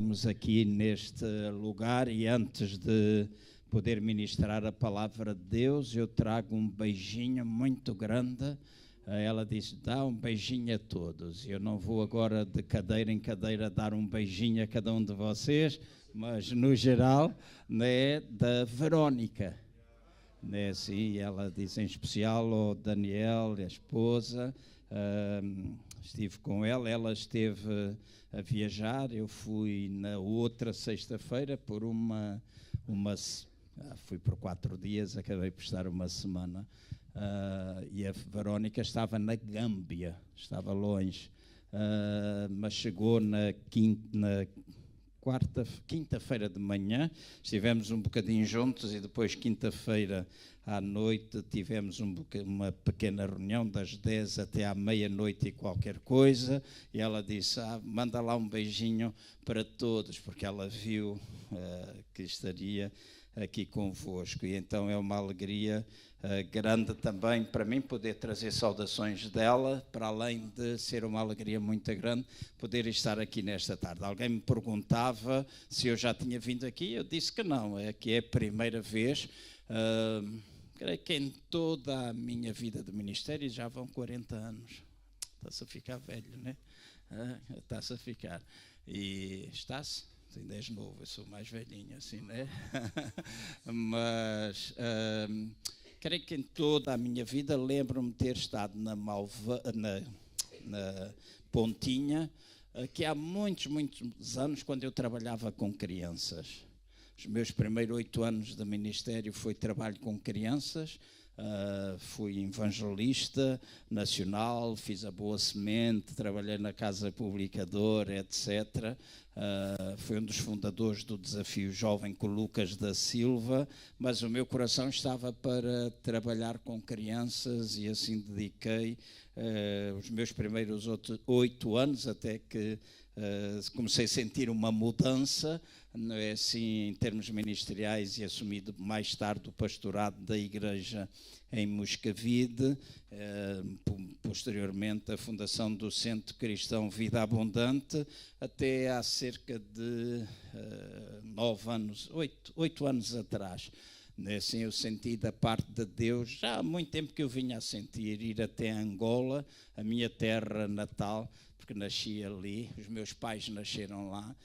Estamos aqui neste lugar e antes de poder ministrar a palavra de Deus, eu trago um beijinho muito grande. Ela disse, dá um beijinho a todos. Eu não vou agora de cadeira em cadeira dar um beijinho a cada um de vocês, mas no geral, né, da Verónica. Né, sim, ela disse em especial ao Daniel, a esposa, estive com ela, ela esteve a viajar, eu fui na outra sexta-feira por fui por 4 dias, acabei por estar uma semana, e a Verónica estava na Gâmbia, estava longe, mas chegou na quinta-feira de manhã, estivemos um bocadinho juntos e depois quinta-feira à noite tivemos uma pequena reunião das 10 até à meia-noite e qualquer coisa, e ela disse, manda lá um beijinho para todos, porque ela viu que estaria aqui convosco, e então é uma alegria grande também para mim poder trazer saudações dela, para além de ser uma alegria muito grande poder estar aqui nesta tarde. Alguém me perguntava se eu já tinha vindo aqui, eu disse que não, que é a primeira vez, creio que em toda a minha vida de ministério já vão 40 anos, está-se a ficar velho, né? Está-se a ficar, e está-se? Ainda és novo, eu sou mais velhinho assim, né? Mas creio que em toda a minha vida lembro-me de ter estado na Pontinha, que há muitos anos, quando eu trabalhava com crianças. Os meus primeiros 8 anos de ministério foi trabalho com crianças. Fui evangelista nacional, fiz a Boa Semente, trabalhei na Casa Publicadora, etc. Fui um dos fundadores do Desafio Jovem com o Lucas da Silva, mas o meu coração estava para trabalhar com crianças e assim dediquei os meus primeiros 8 anos até que comecei a sentir uma mudança, não é assim, em termos ministeriais, e assumi mais tarde o pastorado da igreja em Moscavide, posteriormente a fundação do Centro Cristão Vida Abundante, até há cerca de 8 anos atrás. Assim, eu senti da parte de Deus, já há muito tempo que eu vinha a sentir, ir até Angola, a minha terra natal, porque nasci ali, os meus pais nasceram lá,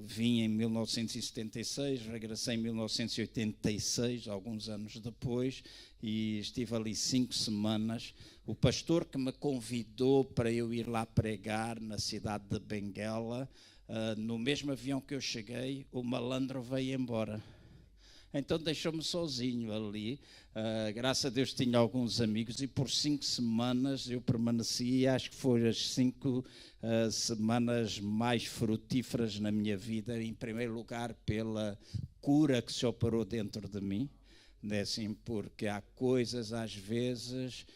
vim em 1976, regressei em 1986, alguns anos depois, e estive ali 5 semanas. O pastor que me convidou para eu ir lá pregar na cidade de Benguela, no mesmo avião que eu cheguei, o malandro veio embora. Então deixou-me sozinho ali, graças a Deus tinha alguns amigos, e por 5 semanas eu permaneci, acho que foram as 5 semanas mais frutíferas na minha vida, em primeiro lugar pela cura que se operou dentro de mim, né? Assim, porque há coisas às vezes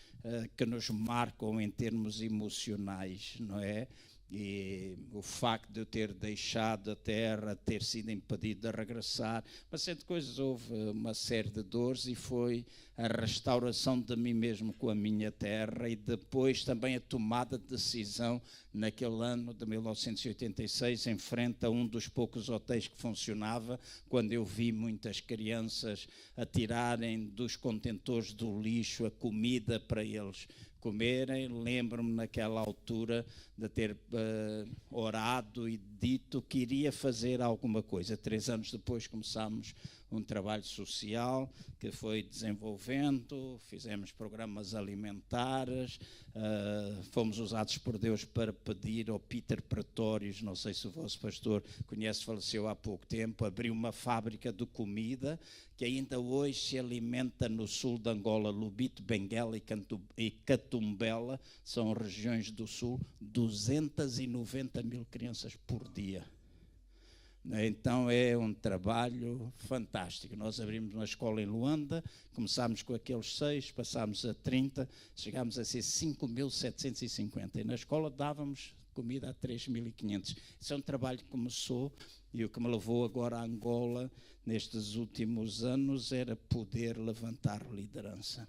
que nos marcam em termos emocionais, não é? E o facto de eu ter deixado a terra, ter sido impedido de regressar, uma série de coisas, houve uma série de dores, e foi a restauração de mim mesmo com a minha terra, e depois também a tomada de decisão naquele ano de 1986, em frente a um dos poucos hotéis que funcionava, quando eu vi muitas crianças a tirarem dos contentores do lixo a comida para eles comerem. Lembro-me naquela altura de ter orado e dito que iria fazer alguma coisa. 3 anos depois começámos um trabalho social que foi desenvolvendo, fizemos programas alimentares, fomos usados por Deus para pedir ao Peter Pretórios, não sei se o vosso pastor conhece, faleceu há pouco tempo, abriu uma fábrica de comida que ainda hoje se alimenta no sul de Angola, Lubito, Benguela e Catumbela, são regiões do sul, 290 mil crianças por dia. Então é um trabalho fantástico. Nós abrimos uma escola em Luanda, começámos com aqueles 6, passámos a 30, chegámos a ser 5.750, e na escola dávamos comida a 3.500. Isso é um trabalho que começou, e o que me levou agora a Angola nestes últimos anos era poder levantar liderança,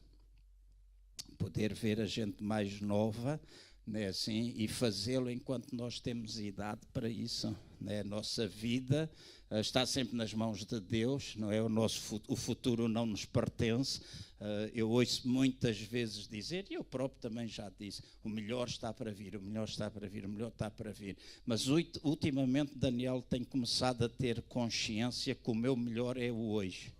poder ver a gente mais nova, não é assim? E fazê-lo enquanto nós temos idade para isso. Não é? A nossa vida está sempre nas mãos de Deus, não é? O futuro não nos pertence. Eu ouço muitas vezes dizer, e eu próprio também já disse, o melhor está para vir, o melhor está para vir, o melhor está para vir. Mas ultimamente Daniel tem começado a ter consciência que o meu melhor é o hoje.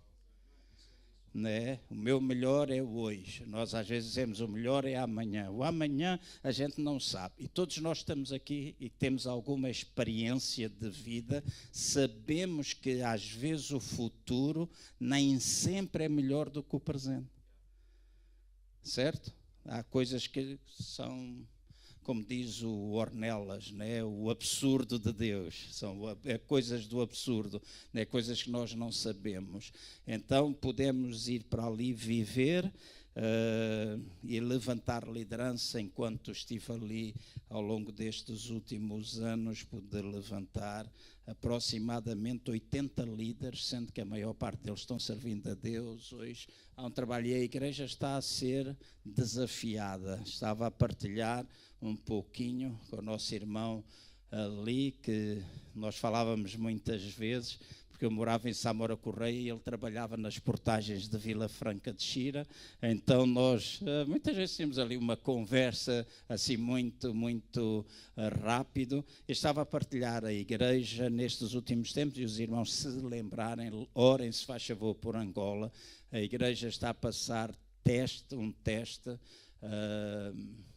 Né? O meu melhor é o hoje. Nós às vezes dizemos o melhor é amanhã. O amanhã a gente não sabe. E todos nós estamos aqui e temos alguma experiência de vida, sabemos que às vezes o futuro nem sempre é melhor do que o presente. Certo? Há coisas que são, como diz o Ornelas, né? O absurdo de Deus. São coisas do absurdo, né? Coisas que nós não sabemos. Então podemos ir para ali viver e levantar liderança. Enquanto estive ali ao longo destes últimos anos, pude levantar aproximadamente 80 líderes, sendo que a maior parte deles estão servindo a Deus hoje. Há um trabalho e a igreja está a ser desafiada. Estava a partilhar um pouquinho com o nosso irmão ali, que nós falávamos muitas vezes, porque eu morava em Samora Correia e ele trabalhava nas portagens de Vila Franca de Xira. Então nós muitas vezes tínhamos ali uma conversa assim muito rápido. Eu estava a partilhar a igreja nestes últimos tempos, e os irmãos, se lembrarem, orem, se faz favor, por Angola. A igreja está a passar um teste.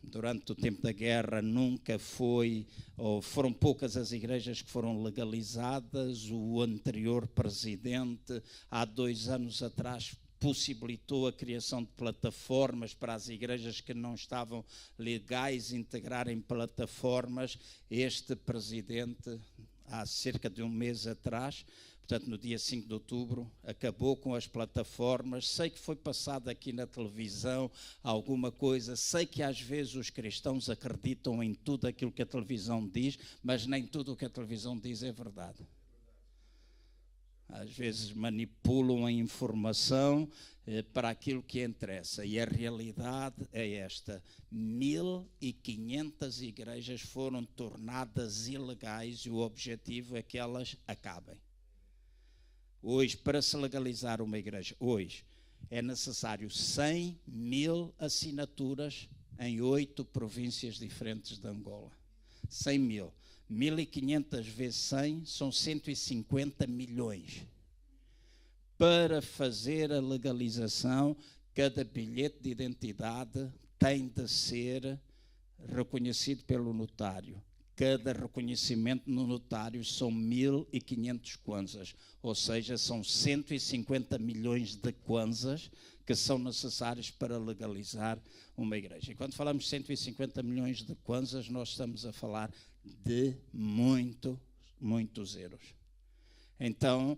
Durante o tempo da guerra nunca foi, ou foram poucas as igrejas que foram legalizadas. O anterior presidente, há 2 anos atrás, possibilitou a criação de plataformas para as igrejas que não estavam legais integrarem plataformas. Este presidente, há cerca de um mês atrás, portanto, no dia 5 de outubro, acabou com as plataformas. Sei que foi passado aqui na televisão alguma coisa. Sei que às vezes os cristãos acreditam em tudo aquilo que a televisão diz, mas nem tudo o que a televisão diz é verdade. Às vezes manipulam a informação para aquilo que interessa. E a realidade é esta: 1.500 igrejas foram tornadas ilegais e o objetivo é que elas acabem. Hoje, para se legalizar uma igreja, hoje, é necessário 100 mil assinaturas em 8 províncias diferentes de Angola. 100 mil. 1.500 vezes 100 são 150 milhões. Para fazer a legalização, cada bilhete de identidade tem de ser reconhecido pelo notário. Cada reconhecimento no notário são 1.500 kwanzas, ou seja, são 150 milhões de kwanzas que são necessários para legalizar uma igreja. E quando falamos de 150 milhões de kwanzas, nós estamos a falar de muitos euros. Então,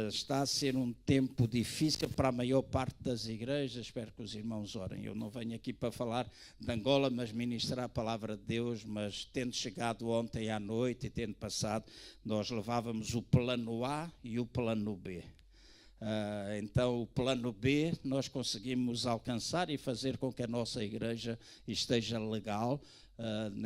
está a ser um tempo difícil para a maior parte das igrejas. Espero que os irmãos orem. Eu não venho aqui para falar de Angola, mas ministrar a palavra de Deus. Mas tendo chegado ontem à noite e tendo passado, nós levávamos o plano A e o plano B. Então o plano B nós conseguimos alcançar e fazer com que a nossa igreja esteja legal,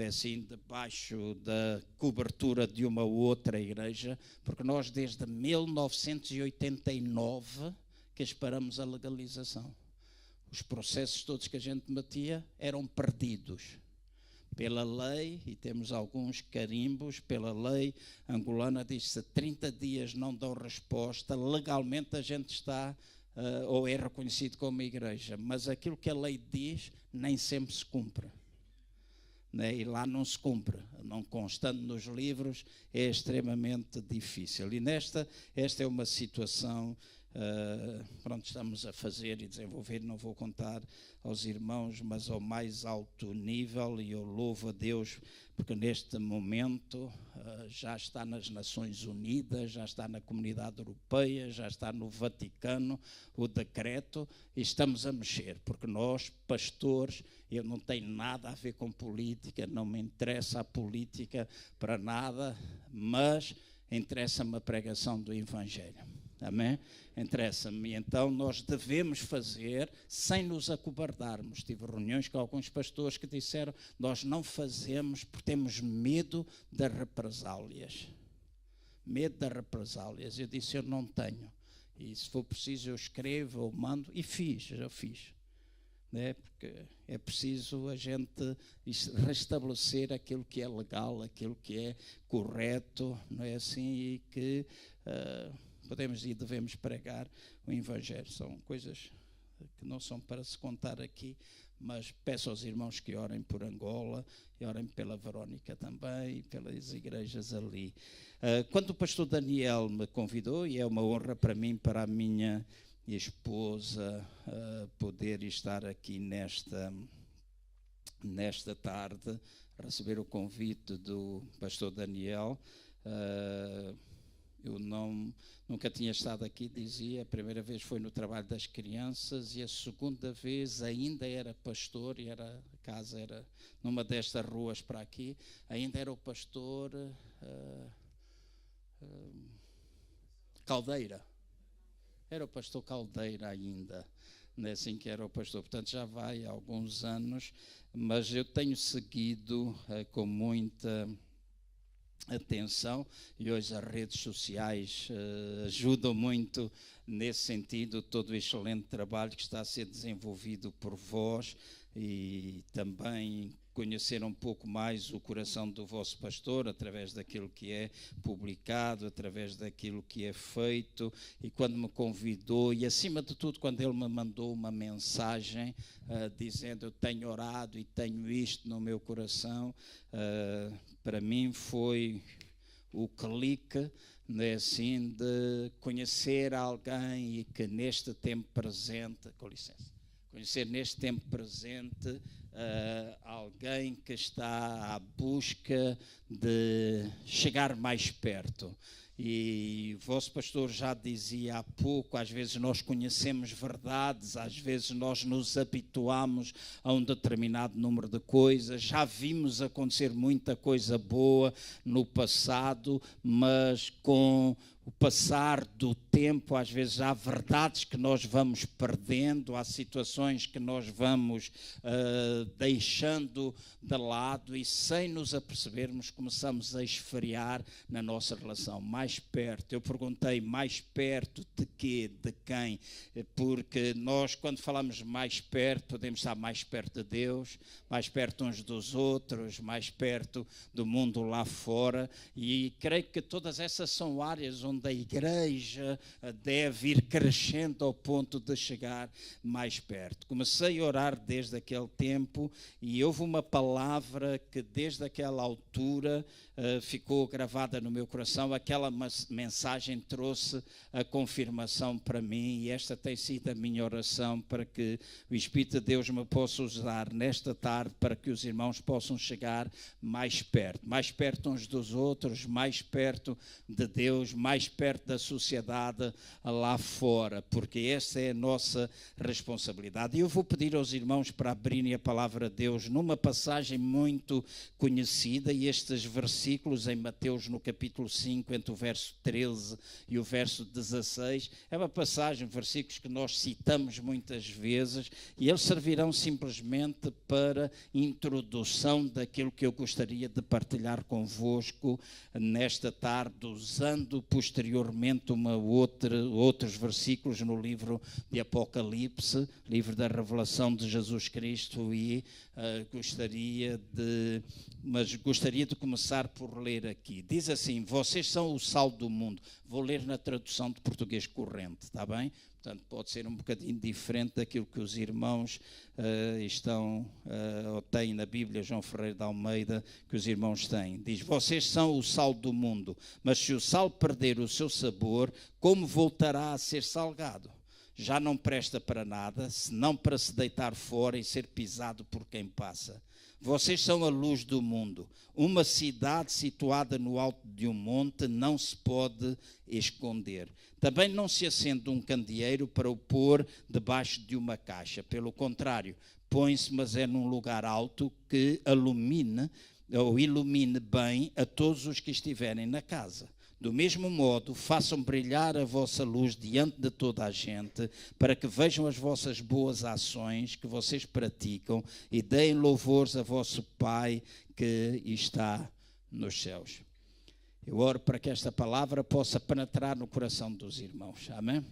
assim, debaixo da cobertura de uma outra igreja, porque nós desde 1989 que esperamos a legalização. Os processos todos que a gente metia eram perdidos pela lei, e temos alguns carimbos pela lei angolana, diz: se 30 dias não dão resposta, legalmente a gente está ou é reconhecido como igreja, mas aquilo que a lei diz nem sempre se cumpre, né? E lá não se cumpre, não constando nos livros, é extremamente difícil. E esta é uma situação pronto, estamos a fazer e desenvolver. Não vou contar aos irmãos, mas ao mais alto nível, e eu louvo a Deus porque neste momento já está nas Nações Unidas, já está na Comunidade Europeia, já está no Vaticano o decreto, e estamos a mexer, porque nós, pastores, eu não tenho nada a ver com política, não me interessa a política para nada, mas interessa-me a pregação do Evangelho. Amém? Interessa-me. Então nós devemos fazer sem nos acobardarmos. Tive reuniões com alguns pastores que disseram: nós não fazemos porque temos medo das represálias. Medo das represálias. Eu disse: eu não tenho. E se for preciso eu escrevo ou mando. E já fiz. Né? Porque é preciso a gente restabelecer aquilo que é legal, aquilo que é correto, não é assim? E que podemos e devemos pregar o Evangelho. São coisas que não são para se contar aqui, mas peço aos irmãos que orem por Angola e orem pela Verónica também e pelas igrejas ali. Quando o pastor Daniel me convidou, e é uma honra para mim, para a minha esposa, poder estar aqui nesta tarde, receber o convite do pastor Daniel. Eu nunca tinha estado aqui, dizia. A primeira vez foi no trabalho das crianças e a segunda vez ainda era pastor, e a casa era numa destas ruas para aqui. Ainda era o pastor Caldeira. Era o pastor Caldeira ainda, não é assim que era o pastor. Portanto, já vai há alguns anos, mas eu tenho seguido com muita atenção, e hoje as redes sociais ajudam muito nesse sentido, todo o excelente trabalho que está a ser desenvolvido por vós, e também conhecer um pouco mais o coração do vosso pastor através daquilo que é publicado, através daquilo que é feito. E quando me convidou, e acima de tudo quando ele me mandou uma mensagem dizendo: eu tenho orado e tenho isto no meu coração, para mim foi o clique, né, assim, de conhecer alguém e que neste tempo presente, com licença, conhecer neste tempo presente alguém que está à busca de chegar mais perto. E o vosso pastor já dizia há pouco, às vezes nós conhecemos verdades, às vezes nós nos habituamos a um determinado número de coisas, já vimos acontecer muita coisa boa no passado, mas com o passar do tempo, às vezes há verdades que nós vamos perdendo, há situações que nós vamos deixando de lado, e sem nos apercebermos começamos a esfriar na nossa relação. Mais perto, eu perguntei: mais perto de quê? De quem? Porque nós, quando falamos mais perto, podemos estar mais perto de Deus, mais perto uns dos outros, mais perto do mundo lá fora, e creio que todas essas são áreas onde a igreja deve ir crescendo ao ponto de chegar mais perto. Comecei a orar desde aquele tempo, e houve uma palavra que desde aquela altura ficou gravada no meu coração. Aquela mensagem trouxe a confirmação para mim, e esta tem sido a minha oração, para que o Espírito de Deus me possa usar nesta tarde, para que os irmãos possam chegar mais perto uns dos outros, mais perto de Deus, mais perto da sociedade lá fora, porque essa é a nossa responsabilidade. E eu vou pedir aos irmãos para abrirem a palavra de Deus numa passagem muito conhecida, e estes versículos em Mateus, no capítulo 5, entre o verso 13 e o verso 16, é uma passagem, versículos que nós citamos muitas vezes, e eles servirão simplesmente para introdução daquilo que eu gostaria de partilhar convosco nesta tarde, usando posteriormente outros versículos no livro de Apocalipse, livro da revelação de Jesus Cristo, e gostaria de começar por ler aqui. Diz assim: vocês são o sal do mundo. Vou ler na tradução de português corrente, está bem? Portanto, pode ser um bocadinho diferente daquilo que os irmãos ou têm na Bíblia, João Ferreira de Almeida, que os irmãos têm. Diz: vocês são o sal do mundo, mas se o sal perder o seu sabor, como voltará a ser salgado? Já não presta para nada, senão para se deitar fora e ser pisado por quem passa. Vocês são a luz do mundo. Uma cidade situada no alto de um monte não se pode esconder. Também não se acende um candeeiro para o pôr debaixo de uma caixa. Pelo contrário, põe-se, mas é num lugar alto, que ilumine bem a todos os que estiverem na casa. Do mesmo modo, façam brilhar a vossa luz diante de toda a gente, para que vejam as vossas boas ações que vocês praticam e deem louvores a vosso Pai que está nos céus. Eu oro para que esta palavra possa penetrar no coração dos irmãos. Amém?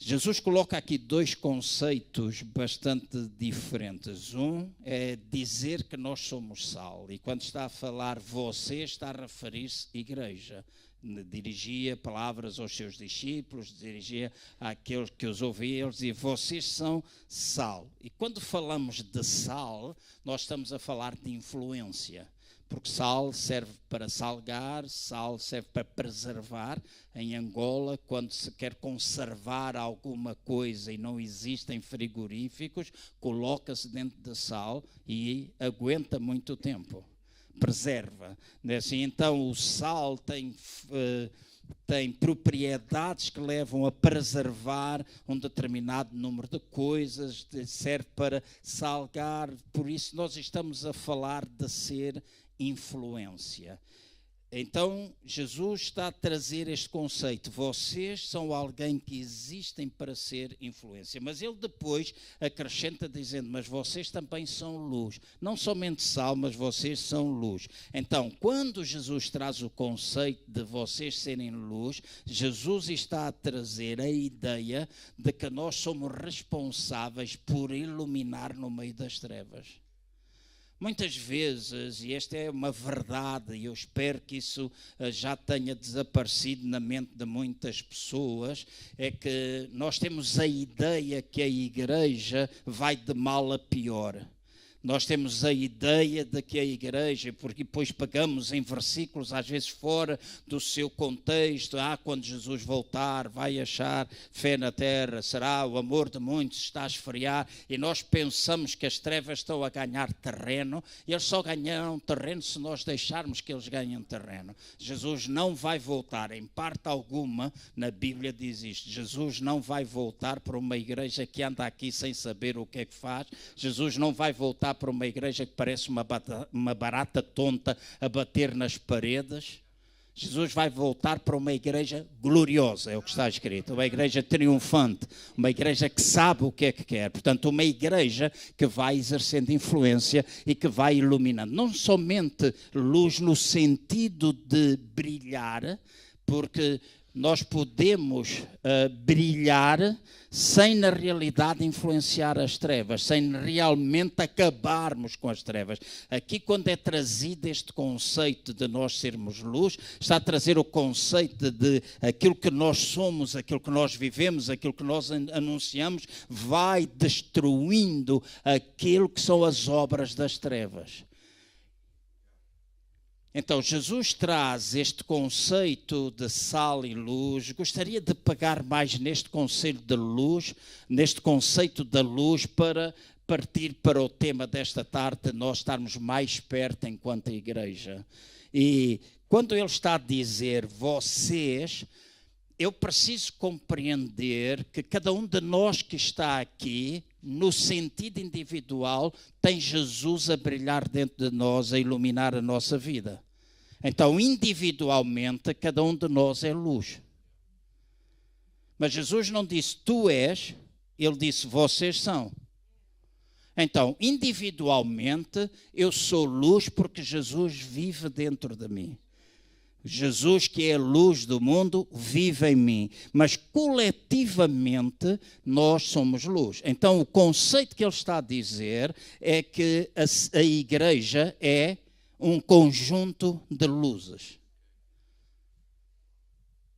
Jesus coloca aqui dois conceitos bastante diferentes. Um é dizer que nós somos sal. E quando está a falar você, está a referir-se à igreja. Dirigia palavras aos seus discípulos, dirigia àqueles que os ouviam, e vocês são sal. E quando falamos de sal, nós estamos a falar de influência. Porque sal serve para salgar, sal serve para preservar. Em Angola, quando se quer conservar alguma coisa e não existem frigoríficos, coloca-se dentro de sal e aguenta muito tempo. Preserva. Assim, então, o sal tem propriedades que levam a preservar um determinado número de coisas, serve para salgar. Por isso, nós estamos a falar de ser influência. Então, Jesus está a trazer este conceito. Vocês são alguém que existem para ser influência. Mas ele depois acrescenta dizendo, mas vocês também são luz. Não somente sal, mas vocês são luz. Então, quando Jesus traz o conceito de vocês serem luz, Jesus está a trazer a ideia de que nós somos responsáveis por iluminar no meio das trevas. Muitas vezes, e esta é uma verdade, e eu espero que isso já tenha desaparecido na mente de muitas pessoas, é que nós temos a ideia que a igreja vai de mal a pior. Nós temos a ideia de que a igreja, porque depois pegamos em versículos, às vezes fora do seu contexto, quando Jesus voltar, vai achar fé na terra, será o amor de muitos, está a esfriar, e nós pensamos que as trevas estão a ganhar terreno, e eles só ganharão terreno se nós deixarmos que eles ganhem terreno. Jesus não vai voltar, em parte alguma, na Bíblia diz isto, Jesus não vai voltar para uma igreja que anda aqui sem saber o que é que faz, Jesus não vai voltar para uma igreja que parece uma barata tonta a bater nas paredes. Jesus vai voltar para uma igreja gloriosa, é o que está escrito, uma igreja triunfante, uma igreja que sabe o que é que quer, portanto uma igreja que vai exercendo influência e que vai iluminando, não somente luz no sentido de brilhar, porque nós podemos brilhar sem na realidade influenciar as trevas, sem realmente acabarmos com as trevas. Aqui quando é trazido este conceito de nós sermos luz, está a trazer o conceito de aquilo que nós somos, aquilo que nós vivemos, aquilo que nós anunciamos, vai destruindo aquilo que são as obras das trevas. Então, Jesus traz este conceito de sal e luz. Gostaria de pegar mais neste conceito de luz, neste conceito da luz, para partir para o tema desta tarde, nós estarmos mais perto enquanto igreja. E quando ele está a dizer vocês, eu preciso compreender que cada um de nós que está aqui, no sentido individual, tem Jesus a brilhar dentro de nós, a iluminar a nossa vida. Então, individualmente, cada um de nós é luz. Mas Jesus não disse tu és, ele disse vocês são. Então, individualmente, eu sou luz porque Jesus vive dentro de mim. Jesus, que é a luz do mundo, vive em mim. Mas coletivamente nós somos luz. Então o conceito que ele está a dizer é que a igreja é um conjunto de luzes.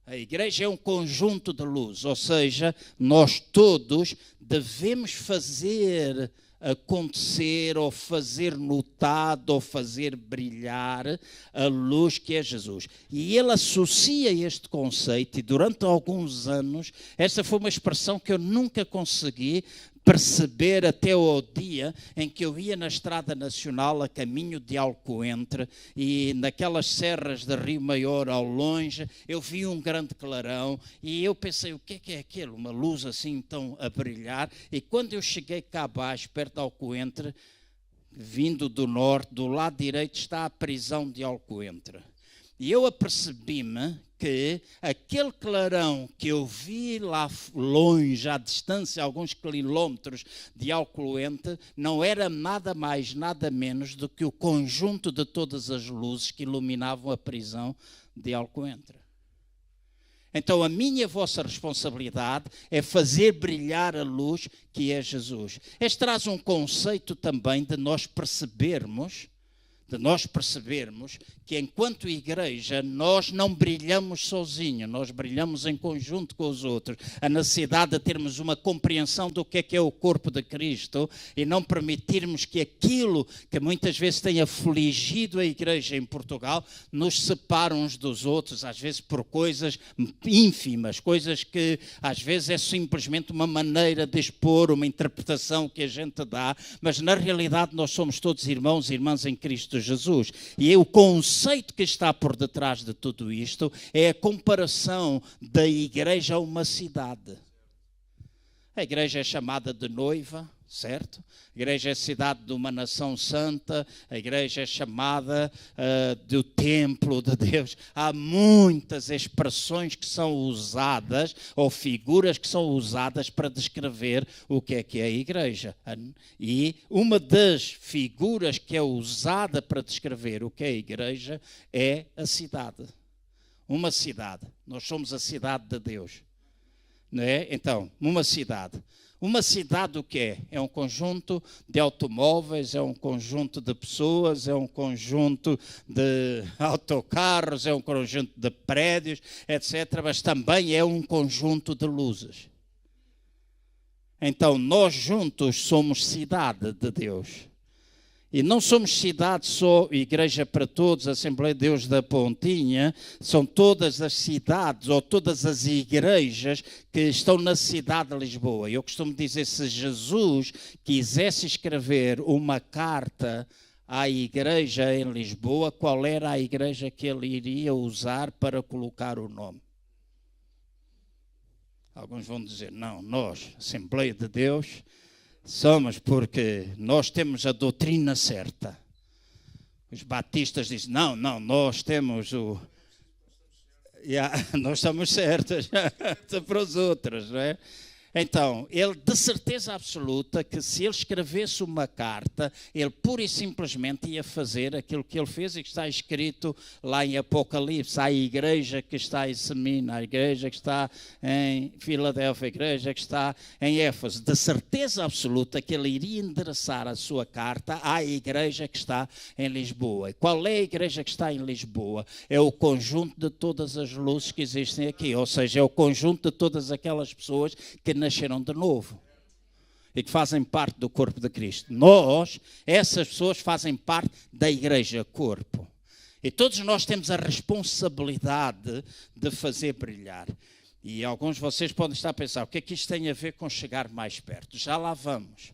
A igreja é um conjunto de luzes, ou seja, nós todos devemos fazer acontecer, ou fazer notado, ou fazer brilhar a luz que é Jesus. E ele associa este conceito, e durante alguns anos, esta foi uma expressão que eu nunca consegui perceber até ao dia em que eu ia na Estrada Nacional a caminho de Alcoentre e naquelas serras de Rio Maior ao longe eu vi um grande clarão e eu pensei, o que é aquilo? Uma luz assim tão a brilhar. E quando eu cheguei cá abaixo, perto de Alcoentre, vindo do norte, do lado direito está a prisão de Alcoentre. E eu apercebi-me que aquele clarão que eu vi lá longe, à distância, alguns quilómetros de Alcoente, não era nada mais, nada menos do que o conjunto de todas as luzes que iluminavam a prisão de Alcoentre. Então a minha e a vossa responsabilidade é fazer brilhar a luz que é Jesus. Este traz um conceito também de nós percebermos que enquanto igreja nós não brilhamos sozinhos, nós brilhamos em conjunto com os outros. A necessidade de termos uma compreensão do que é o corpo de Cristo e não permitirmos que aquilo que muitas vezes tem afligido a igreja em Portugal nos separe uns dos outros, às vezes por coisas ínfimas, coisas que às vezes é simplesmente uma maneira de expor, uma interpretação que a gente dá, mas na realidade nós somos todos irmãos e irmãs em Cristo Jesus. E o conceito que está por detrás de tudo isto é a comparação da igreja a uma cidade. A igreja é chamada de noiva, certo? A igreja é a cidade de uma nação santa, a igreja é chamada do templo de Deus. Há muitas expressões que são usadas, ou figuras que são usadas para descrever o que é a igreja. E uma das figuras que é usada para descrever o que é a igreja é a cidade. Uma cidade. Nós somos a cidade de Deus. Não é? Então, uma cidade. Uma cidade o que é? É um conjunto de automóveis, é um conjunto de pessoas, é um conjunto de autocarros, é um conjunto de prédios, etc. Mas também é um conjunto de luzes. Então, nós juntos somos cidade de Deus. E não somos cidade só, Igreja para Todos, Assembleia de Deus da Pontinha, são todas as cidades ou todas as igrejas que estão na cidade de Lisboa. Eu costumo dizer, se Jesus quisesse escrever uma carta à igreja em Lisboa, qual era a igreja que ele iria usar para colocar o nome? Alguns vão dizer, não, nós, Assembleia de Deus, somos porque nós temos a doutrina certa. Os batistas dizem, não, nós temos o... nós estamos certos para os outros, não é? Então, ele de certeza absoluta que se ele escrevesse uma carta, ele pura e simplesmente ia fazer aquilo que ele fez e que está escrito lá em Apocalipse, à igreja que está em Semina, à igreja que está em Filadélfia, a igreja que está em Éfeso. De certeza absoluta que ele iria endereçar a sua carta à igreja que está em Lisboa. E qual é a igreja que está em Lisboa? É o conjunto de todas as luzes que existem aqui, ou seja, é o conjunto de todas aquelas pessoas que nasceram de novo e que fazem parte do corpo de Cristo. Nós, essas pessoas fazem parte da igreja corpo. E todos nós temos a responsabilidade de fazer brilhar. E alguns de vocês podem estar a pensar, o que é que isto tem a ver com chegar mais perto? Já lá vamos.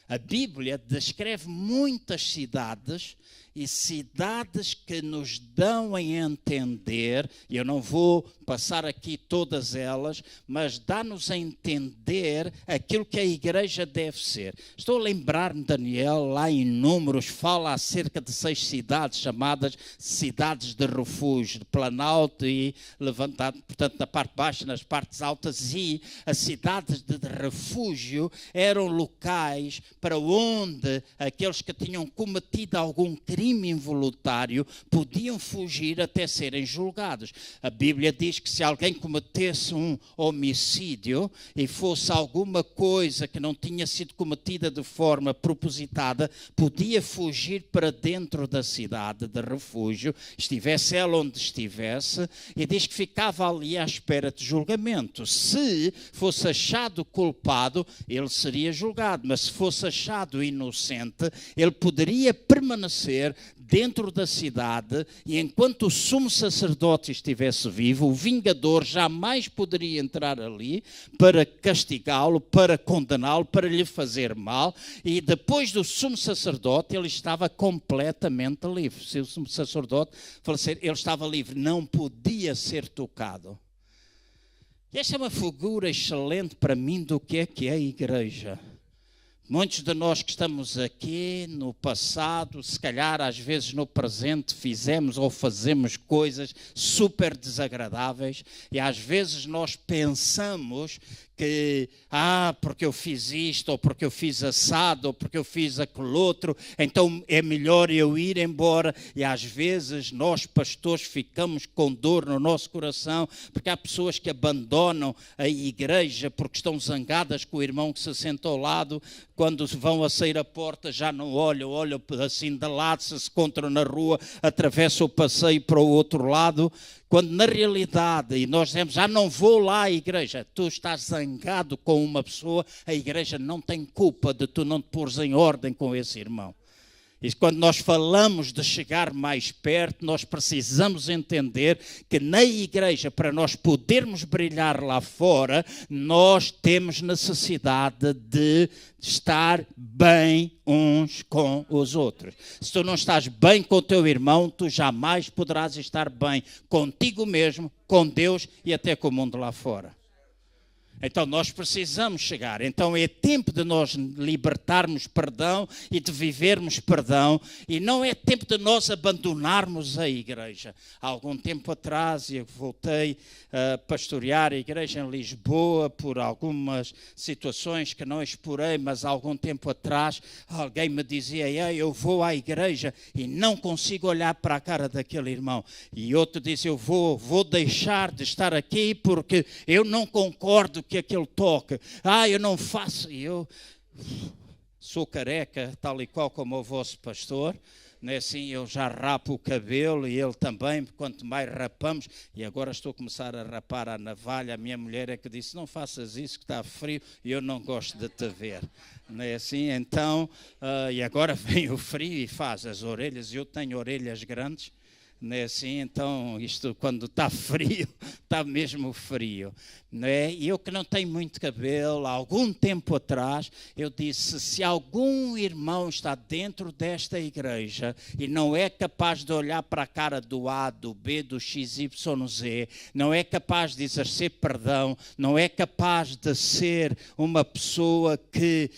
A Bíblia descreve muitas cidades e cidades que nos dão a entender, e eu não vou passar aqui todas elas, mas dá-nos a entender aquilo que a igreja deve ser. Estou a lembrar-me, Daniel, lá em Números, fala acerca de 6 cidades chamadas cidades de refúgio, de Planalto e Levantado, portanto, na parte baixa, nas partes altas, e as cidades de refúgio eram locais para onde aqueles que tinham cometido algum crime involuntário podiam fugir até serem julgados. A Bíblia diz que se alguém cometesse um homicídio e fosse alguma coisa que não tinha sido cometida de forma propositada, podia fugir para dentro da cidade de refúgio, estivesse ela onde estivesse, e diz que ficava ali à espera de julgamento. Se fosse achado culpado, ele seria julgado, mas se fosse achado inocente, ele poderia permanecer dentro da cidade, e enquanto o sumo sacerdote estivesse vivo, o vingador jamais poderia entrar ali para castigá-lo, para condená-lo, para lhe fazer mal, e depois do sumo sacerdote ele estava completamente livre. Se o sumo sacerdote falecer, ele estava livre, não podia ser tocado. Esta é uma figura excelente para mim do que é a igreja. Muitos de nós que estamos aqui no passado, se calhar às vezes no presente, fizemos ou fazemos coisas super desagradáveis e às vezes nós pensamos que, porque eu fiz isto, ou porque eu fiz assado, ou porque eu fiz aquele outro, então é melhor eu ir embora. E às vezes nós, pastores, ficamos com dor no nosso coração, porque há pessoas que abandonam a igreja porque estão zangadas com o irmão que se senta ao lado. Quando vão a sair a porta já não olham assim de lado, se encontram na rua, atravessam o passeio para o outro lado. Quando na realidade, e nós dizemos, já não vou lá à igreja, tu estás zangado com uma pessoa, a igreja não tem culpa de tu não te pôres em ordem com esse irmão. E quando nós falamos de chegar mais perto, nós precisamos entender que na igreja, para nós podermos brilhar lá fora, nós temos necessidade de estar bem uns com os outros. Se tu não estás bem com o teu irmão, tu jamais poderás estar bem contigo mesmo, com Deus e até com o mundo lá fora. Então nós precisamos chegar, então é tempo de nós libertarmos perdão e de vivermos perdão, e não é tempo de nós abandonarmos a igreja. Há algum tempo atrás eu voltei a pastorear a igreja em Lisboa por algumas situações que não explorei, mas há algum tempo atrás alguém me dizia, eu vou à igreja e não consigo olhar para a cara daquele irmão, e outro disse, eu vou deixar de estar aqui porque eu não concordo que aquele toque, eu não faço, eu sou careca, tal e qual como o vosso pastor, não é assim, eu já rapo o cabelo e ele também, quanto mais rapamos, e agora estou a começar a rapar a navalha. A minha mulher é que disse, não faças isso que está frio e eu não gosto de te ver, não é assim, então, e agora vem o frio e faz as orelhas, eu tenho orelhas grandes, não é assim? Então, isto quando está frio, está mesmo frio. Não é? E eu que não tenho muito cabelo, há algum tempo atrás, eu disse, se algum irmão está dentro desta igreja e não é capaz de olhar para a cara do A, do B, do XYZ, não é capaz de exercer perdão, não é capaz de ser uma pessoa que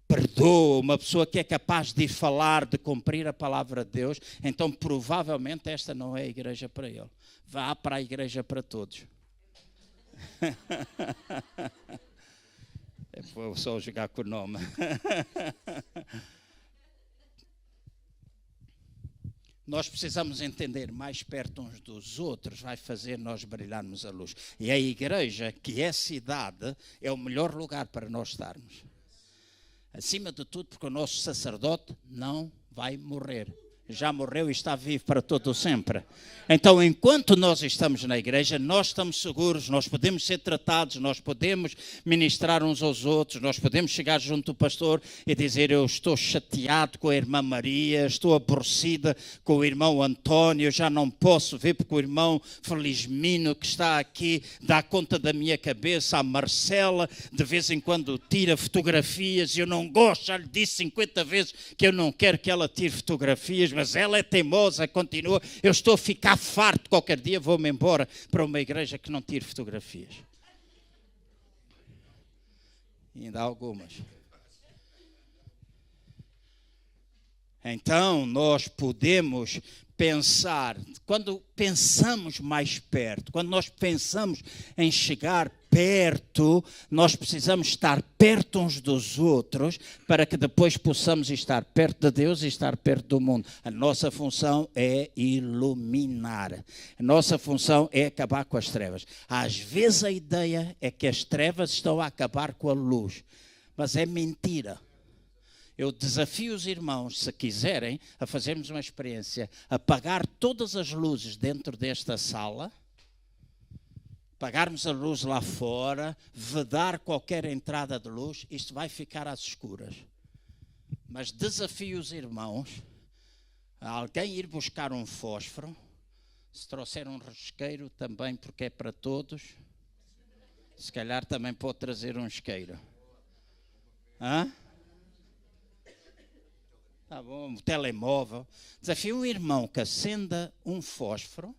perdoa, uma pessoa que é capaz de falar, de cumprir a palavra de Deus, então provavelmente esta não é a igreja para ele. Vá para a igreja para todos. Vou só jogar com o nome. Nós precisamos entender, mais perto uns dos outros vai fazer nós brilharmos a luz. E a igreja, que é cidade, é o melhor lugar para nós estarmos. Acima de tudo, porque o nosso sacerdote não vai morrer. Já morreu e está vivo para todo o sempre. Então, enquanto nós estamos na igreja, nós estamos seguros, nós podemos ser tratados, nós podemos ministrar uns aos outros, nós podemos chegar junto do pastor e dizer, eu estou chateado com a irmã Maria, estou aborrecida com o irmão António, já não posso ver porque o irmão Felizmino que está aqui dá conta da minha cabeça, a Marcela de vez em quando tira fotografias e eu não gosto, já lhe disse 50 vezes que eu não quero que ela tire fotografias, mas ela é teimosa, continua, eu estou a ficar farto, qualquer dia vou-me embora para uma igreja que não tire fotografias. E ainda há algumas. Então, nós podemos pensar, quando pensamos mais perto, quando nós pensamos em chegar perto, nós precisamos estar perto uns dos outros para que depois possamos estar perto de Deus e estar perto do mundo. A nossa função é iluminar. A nossa função é acabar com as trevas. Às vezes a ideia é que as trevas estão a acabar com a luz, mas é mentira. Eu desafio os irmãos, se quiserem, a fazermos uma experiência, apagar todas as luzes dentro desta sala, apagarmos a luz lá fora, vedar qualquer entrada de luz, isto vai ficar às escuras. Mas desafio os irmãos a alguém ir buscar um fósforo, se trouxer um isqueiro também, porque é para todos, se calhar também pode trazer um isqueiro. Hã? Tá bom, um telemóvel. Desafio um irmão que acenda um fósforo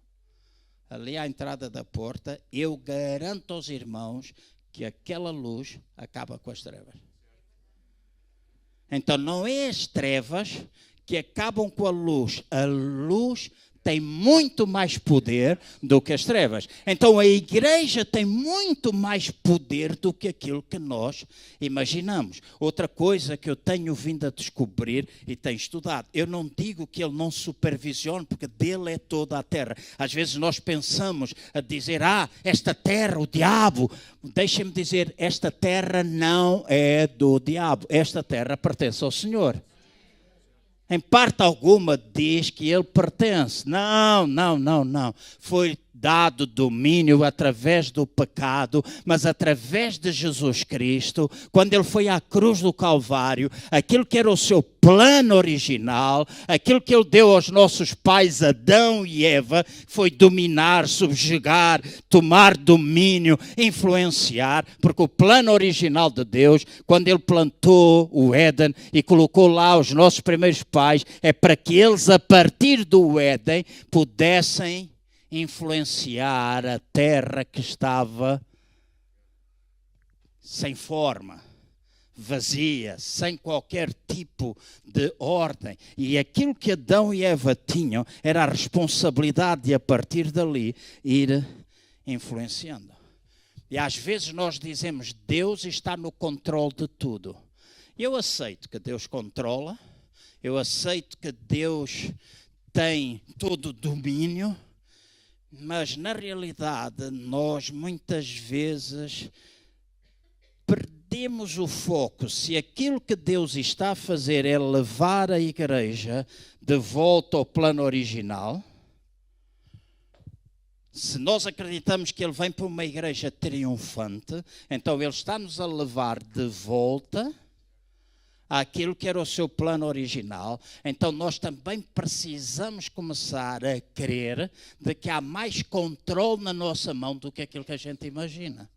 ali à entrada da porta. Eu garanto aos irmãos que aquela luz acaba com as trevas. Então não é as trevas que acabam com a luz. A luz tem muito mais poder do que as trevas. Então a igreja tem muito mais poder do que aquilo que nós imaginamos. Outra coisa que eu tenho vindo a descobrir e tenho estudado, eu não digo que ele não supervisione, porque dele é toda a terra. Às vezes nós pensamos a dizer, esta terra, o diabo. Deixem-me dizer, esta terra não é do diabo. Esta terra pertence ao Senhor. Em parte alguma diz que ele pertence. Não. Foi dado domínio através do pecado, mas através de Jesus Cristo, quando ele foi à cruz do Calvário, aquilo que era o seu plano original, aquilo que ele deu aos nossos pais Adão e Eva, foi dominar, subjugar, tomar domínio, influenciar, porque o plano original de Deus, quando ele plantou o Éden e colocou lá os nossos primeiros pais, é para que eles, a partir do Éden, pudessem influenciar a terra que estava sem forma, vazia, sem qualquer tipo de ordem. E aquilo que Adão e Eva tinham era a responsabilidade de, a partir dali, ir influenciando. E às vezes nós dizemos, Deus está no controle de tudo. Eu aceito que Deus controla, eu aceito que Deus tem todo o domínio, mas, na realidade, nós muitas vezes perdemos o foco. Se aquilo que Deus está a fazer é levar a igreja de volta ao plano original, se nós acreditamos que Ele vem para uma igreja triunfante, então Ele está-nos a levar de volta àquilo que era o seu plano original. Então nós também precisamos começar a crer de que há mais controle na nossa mão do que aquilo que a gente imagina.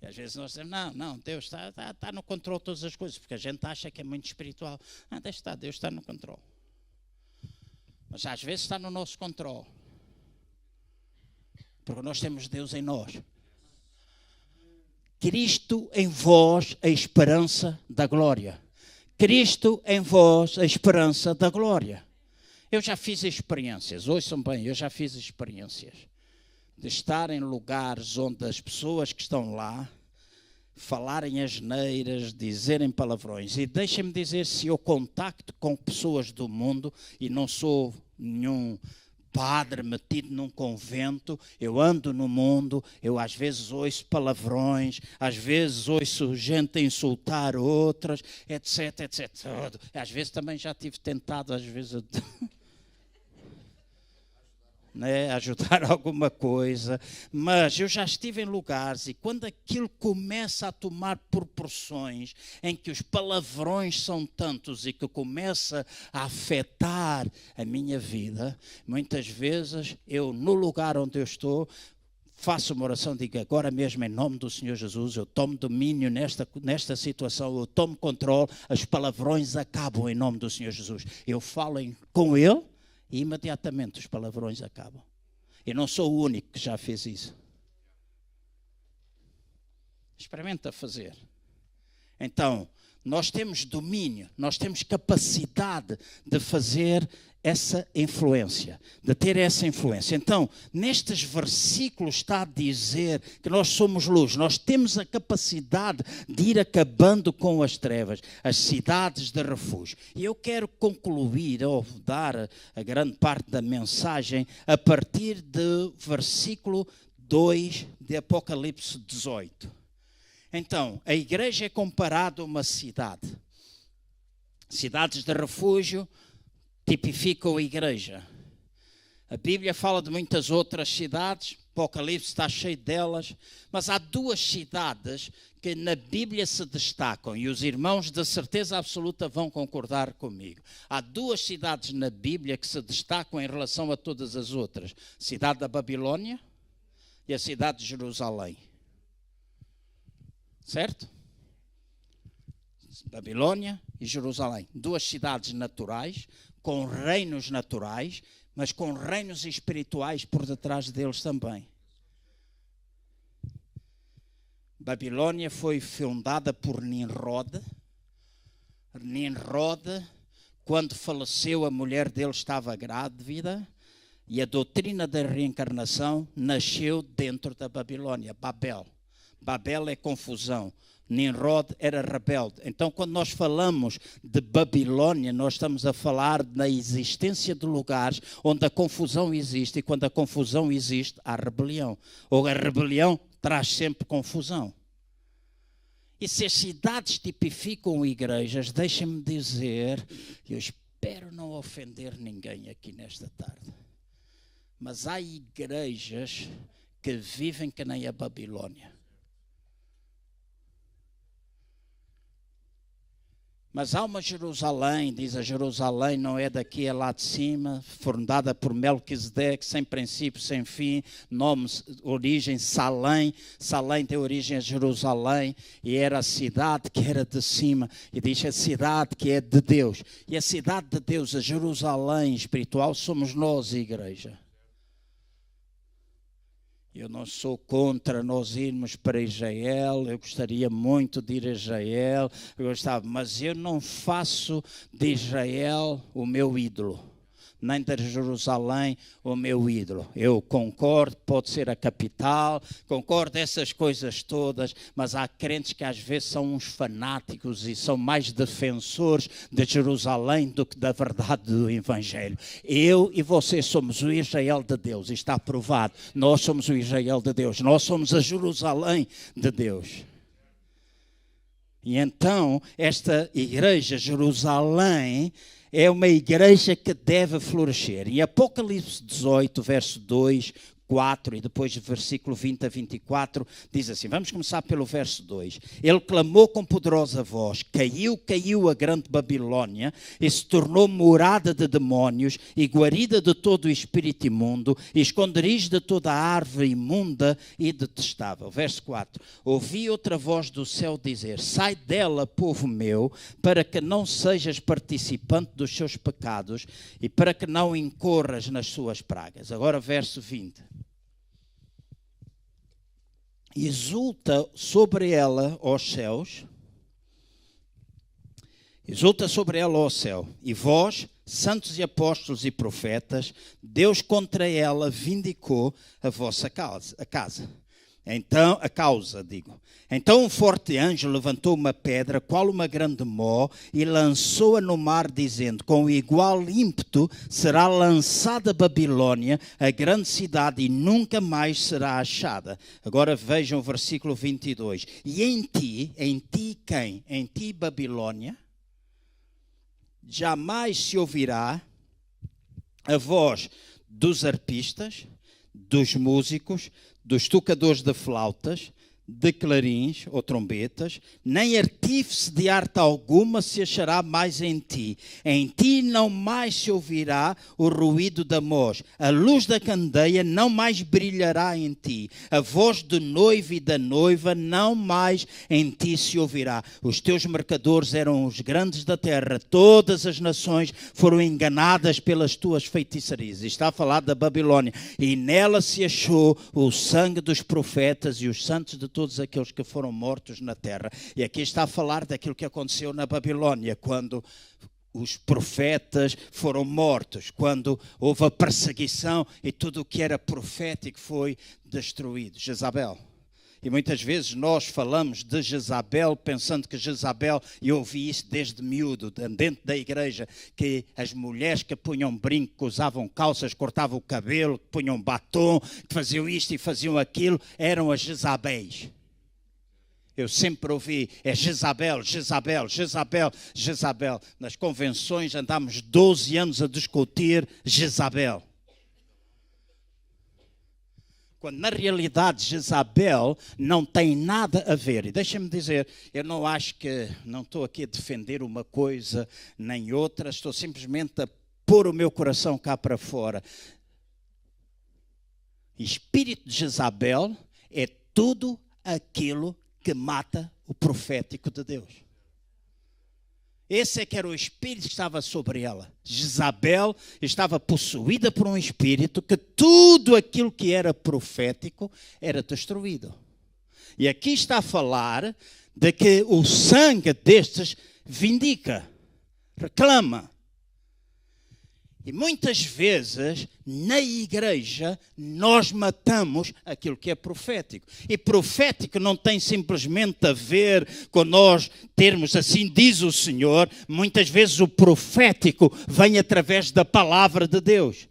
E às vezes nós dizemos, não, Deus está no controle de todas as coisas, porque a gente acha que é muito espiritual. Deixa estar, Deus está no controle. Mas às vezes está no nosso controle, porque nós temos Deus em nós. Cristo em vós, a esperança da glória. Cristo em vós, a esperança da glória. Eu já fiz experiências, ouçam bem, eu já fiz experiências de estar em lugares onde as pessoas que estão lá falarem asneiras, dizerem palavrões. E deixem-me dizer, se eu contacto com pessoas do mundo, e não sou nenhum padre metido num convento, eu ando no mundo, eu às vezes ouço palavrões, às vezes ouço gente a insultar outras, etc. Às vezes também já tive tentado, às vezes, ajudar alguma coisa, mas eu já estive em lugares e quando aquilo começa a tomar proporções em que os palavrões são tantos e que começa a afetar a minha vida, muitas vezes eu, no lugar onde eu estou, faço uma oração, digo agora mesmo em nome do Senhor Jesus, eu tomo domínio nesta situação, eu tomo controle, os palavrões acabam em nome do Senhor Jesus. Eu falo com Ele, e imediatamente os palavrões acabam. Eu não sou o único que já fez isso. Experimenta fazer. Então, nós temos domínio, nós temos capacidade de fazer essa influência, de ter essa influência. Então, nestes versículos está a dizer que nós somos luz, nós temos a capacidade de ir acabando com as trevas, as cidades de refúgio. E eu quero concluir, ou dar a grande parte da mensagem, a partir do versículo 2 de Apocalipse 18. Então, a igreja é comparada a uma cidade. Cidades de refúgio tipificam a igreja. A Bíblia fala de muitas outras cidades, o Apocalipse está cheio delas, mas há duas cidades que na Bíblia se destacam, e os irmãos de certeza absoluta vão concordar comigo. Há duas cidades na Bíblia que se destacam em relação a todas as outras. A cidade da Babilônia e a cidade de Jerusalém. Certo? Babilônia e Jerusalém. Duas cidades naturais, com reinos naturais, mas com reinos espirituais por detrás deles também. Babilônia foi fundada por Nimrod. Nimrod, quando faleceu, a mulher dele estava grávida e a doutrina da reencarnação nasceu dentro da Babilônia, Babel. Babel é confusão. Nimrod era rebelde. Então, quando nós falamos de Babilônia, nós estamos a falar da existência de lugares onde a confusão existe. E quando a confusão existe, há rebelião. Ou a rebelião traz sempre confusão. E se as cidades tipificam igrejas, deixem-me dizer, eu espero não ofender ninguém aqui nesta tarde, mas há igrejas que vivem que nem a Babilônia. Mas há uma Jerusalém, diz a Jerusalém, não é daqui, é lá de cima, fundada por Melquisedeque, sem princípio, sem fim, nome, origem, Salém. Salém tem origem a Jerusalém e era a cidade que era de cima. E diz a cidade que é de Deus. E a cidade de Deus, a Jerusalém espiritual, somos nós, igreja. Eu não sou contra nós irmos para Israel, eu gostaria muito de ir a Israel, mas eu não faço de Israel o meu ídolo, nem de Jerusalém o meu ídolo. Eu concordo, pode ser a capital, concordo essas coisas todas, mas há crentes que às vezes são uns fanáticos e são mais defensores de Jerusalém do que da verdade do Evangelho. Eu e você somos o Israel de Deus, está provado. Nós somos o Israel de Deus, nós somos a Jerusalém de Deus. E então, esta igreja, Jerusalém, é uma igreja que deve florescer. Em Apocalipse 18, verso 2, 4 e depois versículo 20 a 24, diz assim, vamos começar pelo verso 2. Ele clamou com poderosa voz, caiu a grande Babilônia e se tornou morada de demónios e guarida de todo o espírito imundo e esconderijo de toda a árvore imunda e detestável. Verso 4. Ouvi outra voz do céu dizer, sai dela, povo meu, para que não sejas participante dos seus pecados e para que não incorras nas suas pragas. Agora verso 20. Exulta sobre ela, ó céus, exulta sobre ela, ó céu, e vós, santos e apóstolos e profetas, Deus contra ela vindicou a vossa causa, Então um forte anjo levantou uma pedra, qual uma grande mó, e lançou-a no mar, dizendo, com igual ímpeto será lançada a Babilônia, a grande cidade, e nunca mais será achada. Agora vejam o versículo 22. E em ti quem? Em ti, Babilônia, jamais se ouvirá a voz dos arpistas, dos músicos, dos tocadores de flautas, de clarins ou trombetas, nem artífice de arte alguma se achará mais em ti. Em ti não mais se ouvirá o ruído da moz. A luz da candeia não mais brilhará em ti. A voz do noivo e da noiva não mais em ti se ouvirá. Os teus mercadores eram os grandes da terra. Todas as nações foram enganadas pelas tuas feitiçarias. Está a falar da Babilônia. E nela se achou o sangue dos profetas e os santos de todos aqueles que foram mortos na terra. E aqui está a falar daquilo que aconteceu na Babilônia, quando os profetas foram mortos, quando houve a perseguição e tudo o que era profético foi destruído. Jezabel. E muitas vezes nós falamos de Jezabel pensando que Jezabel, e eu ouvi isso desde miúdo, dentro da igreja, que as mulheres que punham brinco, que usavam calças, cortavam o cabelo, que punham batom, que faziam isto e faziam aquilo, eram as Jezabéis. Eu sempre ouvi, é Jezabel, Jezabel, Jezabel, Jezabel. Nas convenções andámos 12 anos a discutir Jezabel. Quando na realidade Jezabel não tem nada a ver. E deixem-me dizer, eu não acho que, não estou aqui a defender uma coisa nem outra, estou simplesmente a pôr o meu coração cá para fora. Espírito de Jezabel é tudo aquilo que mata o profético de Deus. Esse é que era o espírito que estava sobre ela. Jezabel estava possuída por um espírito que tudo aquilo que era profético era destruído. E aqui está a falar de que o sangue destes vindica, reclama. E muitas vezes, na igreja, nós matamos aquilo que é profético. E profético não tem simplesmente a ver com nós termos, assim diz o Senhor, muitas vezes o profético vem através da palavra de Deus.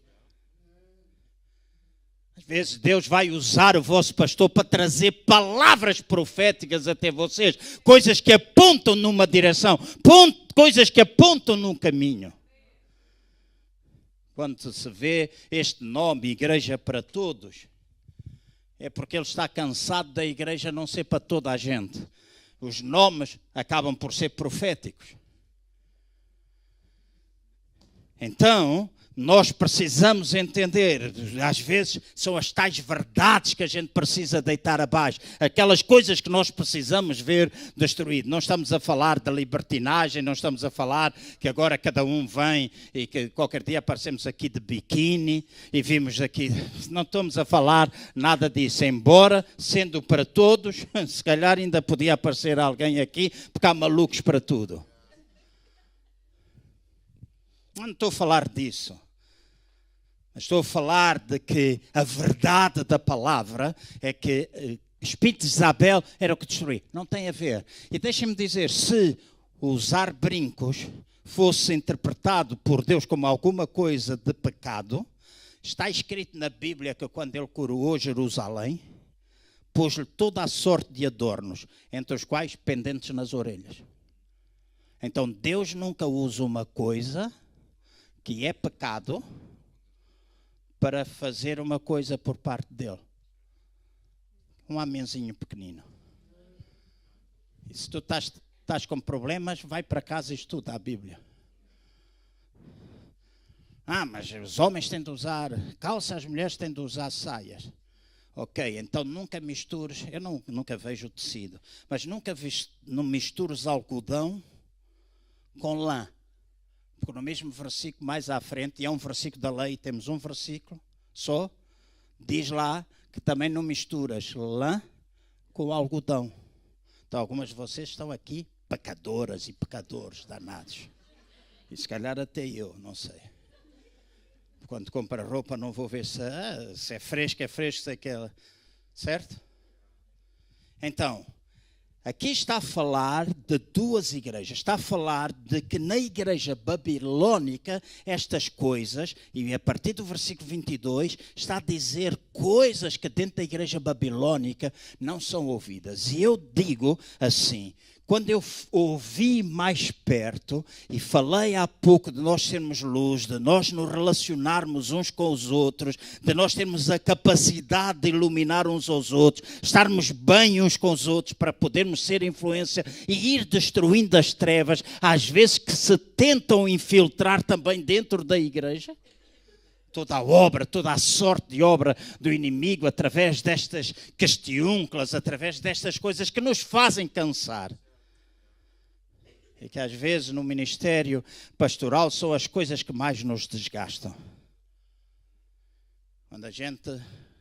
Às vezes Deus vai usar o vosso pastor para trazer palavras proféticas até vocês, coisas que apontam numa direção, coisas que apontam num caminho. Quando se vê este nome, Igreja para Todos, é porque ele está cansado da igreja não ser para toda a gente. Os nomes acabam por ser proféticos. Então, nós precisamos entender, às vezes são as tais verdades que a gente precisa deitar abaixo, aquelas coisas que nós precisamos ver destruídas. Não estamos a falar de libertinagem, não estamos a falar que agora cada um vem e que qualquer dia aparecemos aqui de biquíni e vimos aqui, não estamos a falar nada disso, embora sendo para todos, se calhar ainda podia aparecer alguém aqui, porque há malucos para tudo. Não estou a falar disso. Estou a falar de que a verdade da palavra é que o espírito de Isabel era o que destruía. Não tem a ver. E deixem-me dizer, se usar brincos fosse interpretado por Deus como alguma coisa de pecado, está escrito na Bíblia que quando ele coroou Jerusalém, pôs-lhe toda a sorte de adornos, entre os quais pendentes nas orelhas. Então Deus nunca usa uma coisa que é pecado para fazer uma coisa por parte dele. Um amenzinho pequenino. E se tu estás com problemas, vai para casa e estuda a Bíblia. Mas os homens têm de usar calça, as mulheres têm de usar saias. Ok, então nunca mistures, eu nunca vejo o tecido, mas não mistures algodão com lã. Porque no mesmo versículo mais à frente, e é um versículo da lei, temos um versículo só, diz lá que também não misturas lã com algodão. Então algumas de vocês estão aqui pecadoras e pecadores danados. E se calhar até eu, não sei. Quando compro roupa não vou ver se é fresco, se é aquela. Certo? Então, aqui está a falar de duas igrejas. Está a falar de que na igreja babilônica estas coisas, e a partir do versículo 22, está a dizer coisas que dentro da igreja babilônica não são ouvidas. E eu digo assim, quando eu ouvi mais perto e falei há pouco de nós sermos luz, de nós nos relacionarmos uns com os outros, de nós termos a capacidade de iluminar uns aos outros, estarmos bem uns com os outros para podermos ser influência e ir destruindo as trevas, às vezes que se tentam infiltrar também dentro da igreja. Toda a obra, toda a sorte de obra do inimigo através destas questiúnculas, através destas coisas que nos fazem cansar. E que às vezes no ministério pastoral são as coisas que mais nos desgastam. Quando a gente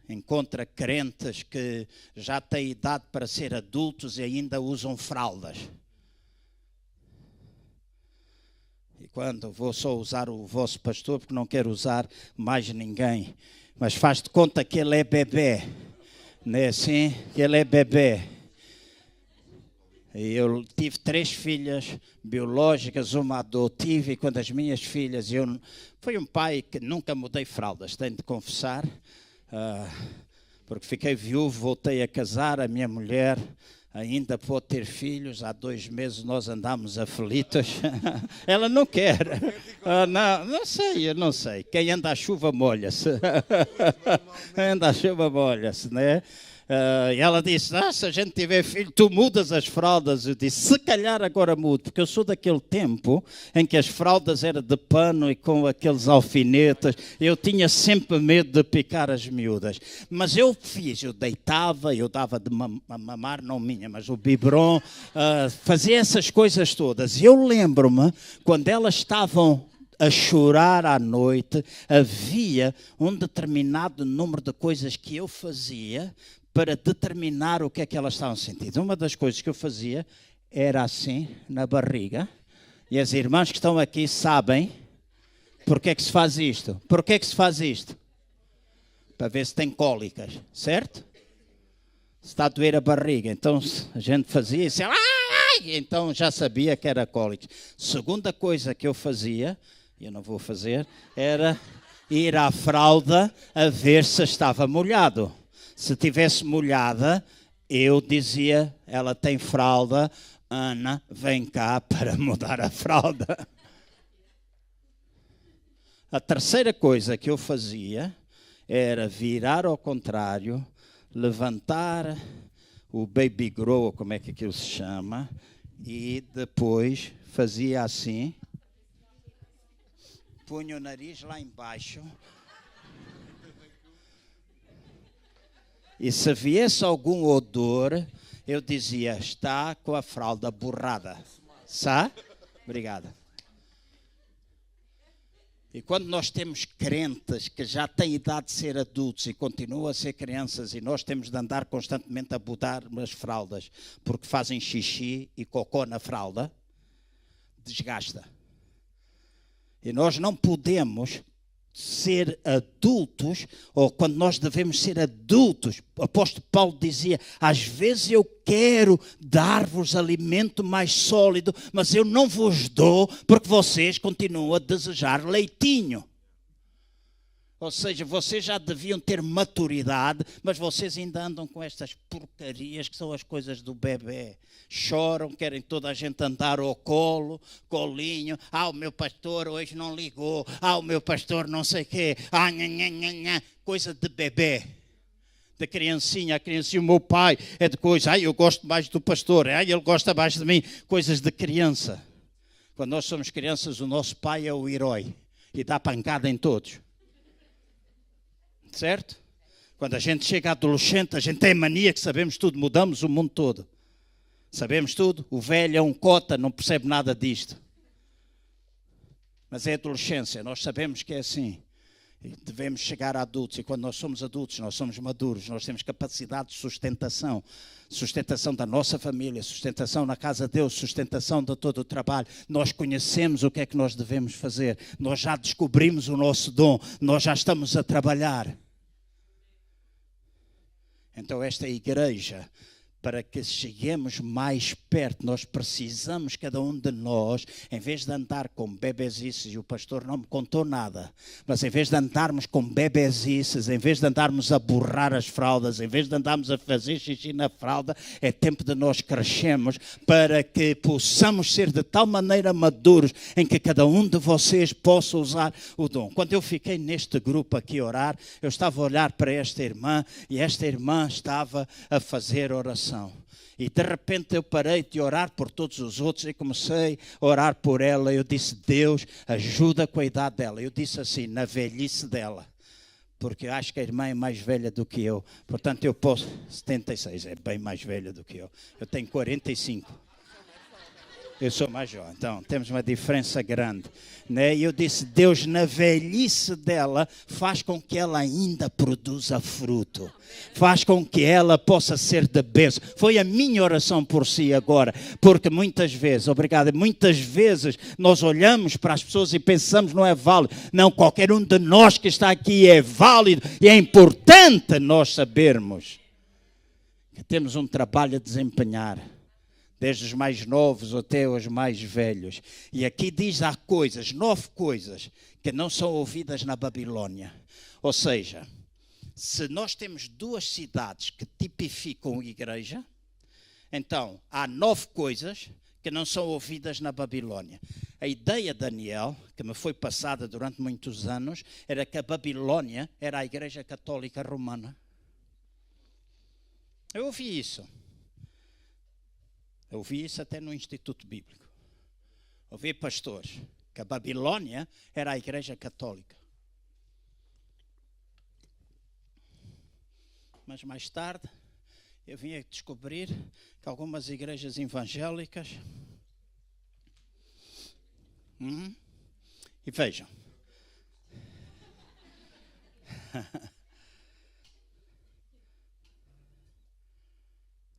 encontra crentes que já têm idade para ser adultos e ainda usam fraldas. E quando vou só usar o vosso pastor, porque não quero usar mais ninguém, mas faz de conta que ele é bebê, não é assim? Que ele é bebê. E eu tive 3 filhas biológicas, uma adotiva, e quando as minhas filhas... Fui um pai que nunca mudei fraldas, tenho de confessar, porque fiquei viúvo, voltei a casar, a minha mulher ainda pode ter filhos, há 2 meses nós andamos aflitos, ela não quer, eu não sei, quem anda à chuva molha-se, anda à chuva molha-se, né? E ela disse, se a gente tiver filho, tu mudas as fraldas. Eu disse, se calhar agora mudo, porque eu sou daquele tempo em que as fraldas eram de pano e com aqueles alfinetes. Eu tinha sempre medo de picar as miúdas. Mas eu deitava, eu dava de mamar, não minha, mas o biberon, fazia essas coisas todas. E eu lembro-me, quando elas estavam a chorar à noite, havia um determinado número de coisas que eu fazia para determinar o que é que elas estavam sentindo. Uma das coisas que eu fazia era assim, na barriga, e as irmãs que estão aqui sabem porque é que se faz isto. Porque é que se faz isto? Para ver se tem cólicas, certo? Se está a doer a barriga, então a gente fazia isso, então já sabia que era cólicas. Segunda coisa que eu fazia, eu não vou fazer, era ir à fralda a ver se estava molhado. Se tivesse molhada, eu dizia, ela tem fralda, Ana, vem cá para mudar a fralda. A terceira coisa que eu fazia era virar ao contrário, levantar o baby grow, como é que aquilo se chama, e depois fazia assim, punha o nariz lá embaixo, e se viesse algum odor, eu dizia, está com a fralda borrada. Sabe? Obrigado. E quando nós temos crentes que já têm idade de ser adultos e continuam a ser crianças e nós temos de andar constantemente a botar as fraldas porque fazem xixi e cocô na fralda, desgasta. E nós não podemos ser adultos, ou quando nós devemos ser adultos. O apóstolo Paulo dizia, às vezes eu quero dar-vos alimento mais sólido, mas eu não vos dou porque vocês continuam a desejar leitinho. Ou seja, vocês já deviam ter maturidade, mas vocês ainda andam com estas porcarias que são as coisas do bebê. Choram, querem toda a gente andar ao colo, colinho. O meu pastor hoje não ligou. O meu pastor não sei o quê. Coisa de bebê. Da criancinha, a criancinha, o meu pai é de coisa. Eu gosto mais do pastor. Ele gosta mais de mim. Coisas de criança. Quando nós somos crianças, o nosso pai é o herói. E dá pancada em todos. Certo? Quando a gente chega adolescente, a gente tem mania que sabemos tudo, mudamos o mundo todo. Sabemos tudo. O velho é um cota, não percebe nada disto. Mas é adolescência, nós sabemos que é assim. Devemos chegar a adultos e quando nós somos adultos, nós somos maduros, nós temos capacidade de sustentação. Sustentação da nossa família, sustentação na casa de Deus, sustentação de todo o trabalho. Nós conhecemos o que é que nós devemos fazer. Nós já descobrimos o nosso dom, nós já estamos a trabalhar. Então esta igreja, para que cheguemos mais perto, nós precisamos, cada um de nós, em vez de andar com bebezices, e o pastor não me contou nada, mas em vez de andarmos com bebezices, em vez de andarmos a borrar as fraldas, em vez de andarmos a fazer xixi na fralda, é tempo de nós crescermos para que possamos ser de tal maneira maduros, em que cada um de vocês possa usar o dom. Quando eu fiquei neste grupo aqui a orar, eu estava a olhar para esta irmã, e esta irmã estava a fazer oração. E de repente eu parei de orar por todos os outros e comecei a orar por ela. Eu disse, Deus, ajuda com a idade dela. Eu disse assim, na velhice dela. Porque eu acho que a irmã é mais velha do que eu. Portanto, eu posso... 76, é bem mais velha do que eu. Eu tenho 45. Eu sou mais jovem, então temos uma diferença grande. Né? E eu disse, Deus, na velhice dela, faz com que ela ainda produza fruto. Faz com que ela possa ser de bênção. Foi a minha oração por si agora. Porque muitas vezes, obrigado, muitas vezes nós olhamos para as pessoas e pensamos não é válido. Não, qualquer um de nós que está aqui é válido. E é importante nós sabermos que temos um trabalho a desempenhar. Desde os mais novos até os mais velhos. E aqui diz, há coisas, 9 coisas, que não são ouvidas na Babilônia. Ou seja, se nós temos 2 cidades que tipificam a igreja, então há 9 coisas que não são ouvidas na Babilônia. A ideia de Daniel, que me foi passada durante muitos anos, era que a Babilônia era a igreja católica romana. Eu ouvi isso. Eu ouvi isso até no Instituto Bíblico. Ouvi pastores que a Babilônia era a igreja católica. Mas mais tarde eu vim a descobrir que algumas igrejas evangélicas... E vejam.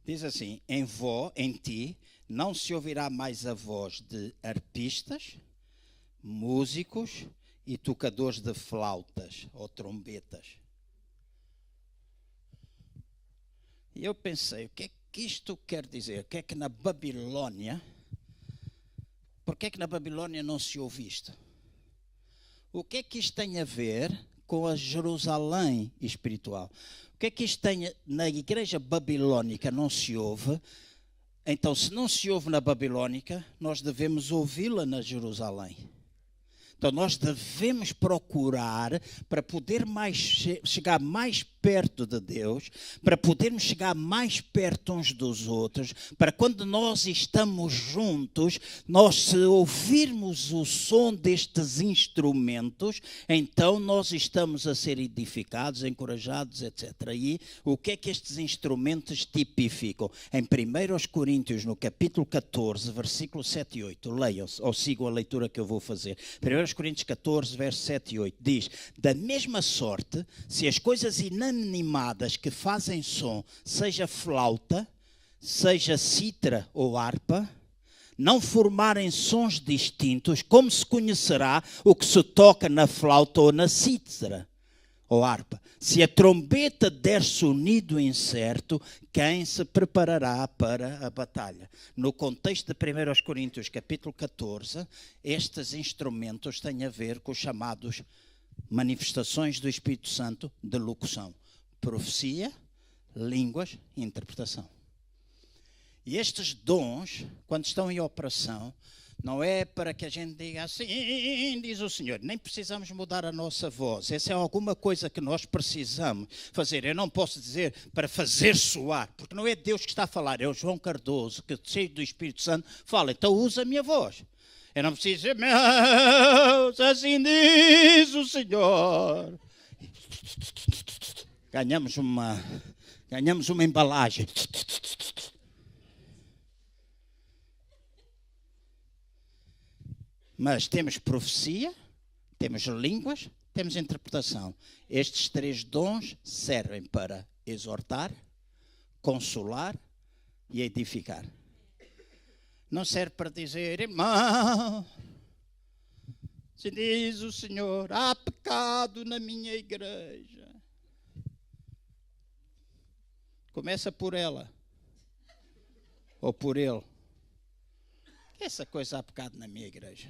Diz assim, em ti, não se ouvirá mais a voz de arpistas, músicos e tocadores de flautas ou trombetas. E eu pensei, o que é que isto quer dizer? O que é que na Babilônia, porque é que na Babilônia não se ouve isto? O que é que isto tem a ver com a Jerusalém espiritual? O que é que isto tem na igreja babilônica não se ouve? Então, se não se ouve na babilônica, nós devemos ouvi-la na Jerusalém. Então, nós devemos procurar para poder chegar mais perto de Deus, para podermos chegar mais perto uns dos outros, para quando nós estamos juntos, nós se ouvirmos o som destes instrumentos, então nós estamos a ser edificados, encorajados, etc. E o que é que estes instrumentos tipificam? Em 1 Coríntios, no capítulo 14, versículo 7 e 8, leiam, ou sigam a leitura que eu vou fazer. 1 Coríntios 14, verso 7 e 8, diz: da mesma sorte, se as coisas inanimadas que fazem som, seja flauta, seja cítara ou harpa, não formarem sons distintos, como se conhecerá o que se toca na flauta ou na cítara ou harpa? Se a trombeta der sonido incerto, quem se preparará para a batalha? No contexto de 1 Coríntios capítulo 14, estes instrumentos têm a ver com os chamados manifestações do Espírito Santo de locução: profecia, línguas e interpretação. E estes dons, quando estão em operação, não é para que a gente diga assim, diz o Senhor. Nem precisamos mudar a nossa voz. Essa é alguma coisa que nós precisamos fazer. Eu não posso dizer para fazer soar, porque não é Deus que está a falar, é o João Cardoso, que cheio do Espírito Santo fala. Então usa a minha voz. Eu não preciso dizer, meus, assim diz o Senhor. Ganhamos uma embalagem. Mas temos profecia, temos línguas, temos interpretação. Estes três dons servem para exortar, consolar e edificar. Não serve para dizer, irmão, se diz o Senhor, há pecado na minha igreja. Começa por ela ou por ele. Essa coisa, há pecado na minha igreja.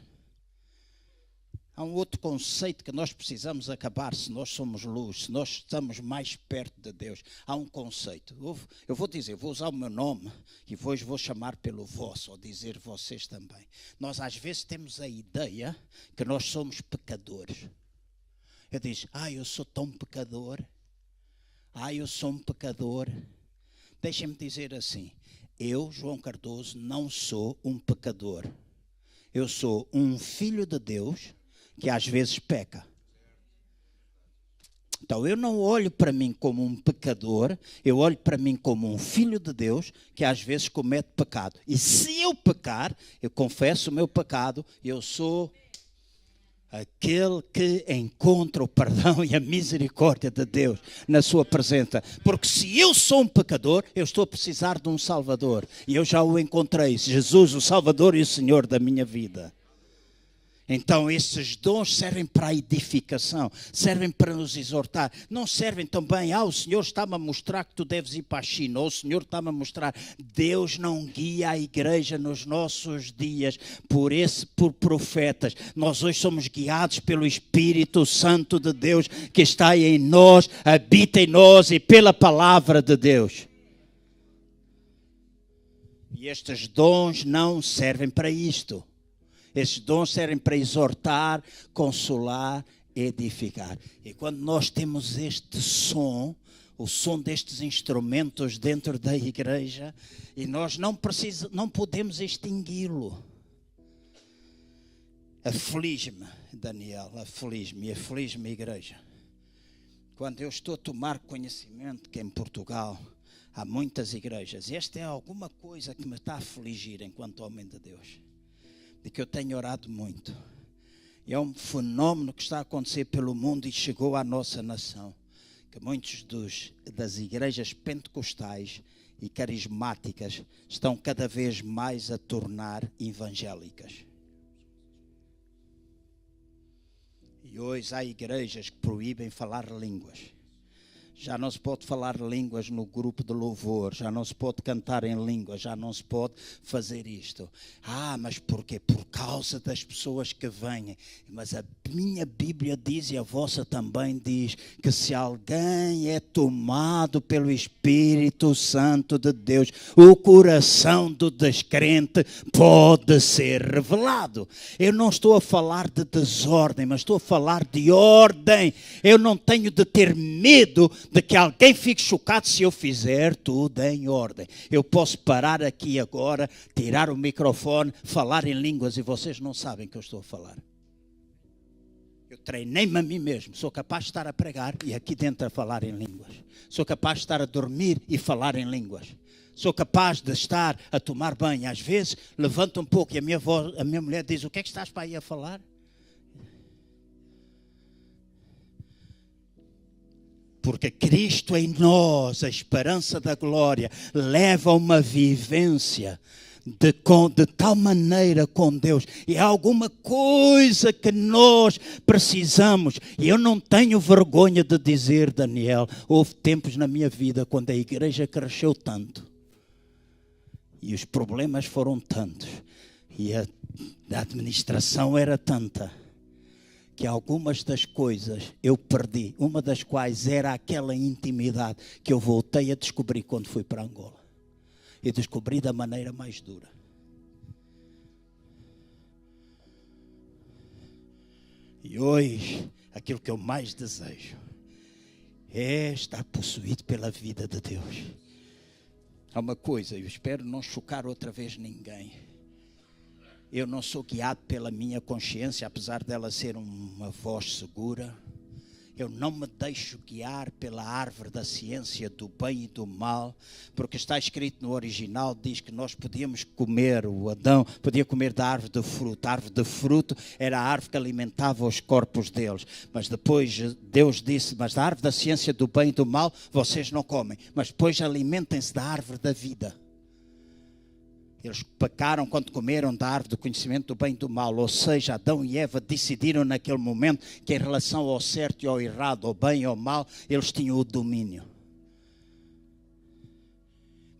Há um outro conceito que nós precisamos acabar se nós somos luz, se nós estamos mais perto de Deus. Há um conceito. Eu vou dizer, vou usar o meu nome e depois vou chamar pelo vosso, ou dizer vocês também. Nós às vezes temos a ideia que nós somos pecadores. Eu digo, eu sou tão pecador. Eu sou um pecador. Deixem-me dizer assim, eu, João Cardoso, não sou um pecador. Eu sou um filho de Deus que às vezes peca. Então eu não olho para mim como um pecador, eu olho para mim como um filho de Deus que às vezes comete pecado. E se eu pecar, eu confesso o meu pecado, eu sou aquele que encontra o perdão e a misericórdia de Deus na sua presença. Porque se eu sou um pecador, eu estou a precisar de um Salvador. E eu já o encontrei, Jesus, o Salvador e o Senhor da minha vida. Então esses dons servem para a edificação, servem para nos exortar. Não servem também, o Senhor está-me a mostrar que tu deves ir para a China, ou o Senhor está-me a mostrar. Deus não guia a igreja nos nossos dias por profetas. Nós hoje somos guiados pelo Espírito Santo de Deus que está em nós, habita em nós e pela palavra de Deus. E estes dons não servem para isto. Esses dons servem para exortar, consolar, edificar. E quando nós temos este som, o som destes instrumentos dentro da igreja, e nós não podemos extingui-lo. Aflige-me, Daniel, aflige-me, igreja. Quando eu estou a tomar conhecimento que em Portugal há muitas igrejas, e esta é alguma coisa que me está a afligir enquanto homem de Deus, de que eu tenho orado muito. E é um fenómeno que está a acontecer pelo mundo e chegou à nossa nação, que muitos das igrejas pentecostais e carismáticas estão cada vez mais a tornar evangélicas. E hoje há igrejas que proíbem falar línguas. Já não se pode falar línguas no grupo de louvor, já não se pode cantar em línguas, já não se pode fazer isto. Mas porquê? Por causa das pessoas que vêm. Mas a minha Bíblia diz, e a vossa também diz, que se alguém é tomado pelo Espírito Santo de Deus, o coração do descrente pode ser revelado. Eu não estou a falar de desordem, mas estou a falar de ordem. Eu não tenho de ter medo de que alguém fique chocado se eu fizer tudo em ordem. Eu posso parar aqui agora, tirar o microfone, falar em línguas e vocês não sabem que eu estou a falar. Eu treinei-me a mim mesmo. Sou capaz de estar a pregar e aqui dentro a falar em línguas. Sou capaz de estar a dormir e falar em línguas. Sou capaz de estar a tomar banho. Às vezes levanto um pouco e a minha mulher diz: o que é que estás para aí a falar? Porque Cristo em nós, a esperança da glória, leva a uma vivência de tal maneira com Deus. E há alguma coisa que nós precisamos. E eu não tenho vergonha de dizer, Daniel, houve tempos na minha vida quando a igreja cresceu tanto. E os problemas foram tantos. E a administração era tanta. Que algumas das coisas eu perdi, uma das quais era aquela intimidade que eu voltei a descobrir quando fui para Angola. E descobri da maneira mais dura. E hoje, aquilo que eu mais desejo é estar possuído pela vida de Deus. Há uma coisa, eu espero não chocar outra vez ninguém. Eu não sou guiado pela minha consciência, apesar dela ser uma voz segura. Eu não me deixo guiar pela árvore da ciência do bem e do mal, porque está escrito no original, diz que nós podíamos comer, o Adão podia comer da árvore de fruto. A árvore de fruto era a árvore que alimentava os corpos deles. Mas depois Deus disse, mas da árvore da ciência do bem e do mal vocês não comem, mas depois alimentem-se da árvore da vida. Eles pecaram quando comeram da árvore do conhecimento do bem e do mal. Ou seja, Adão e Eva decidiram naquele momento que em relação ao certo e ao errado, ao bem e ao mal, eles tinham o domínio.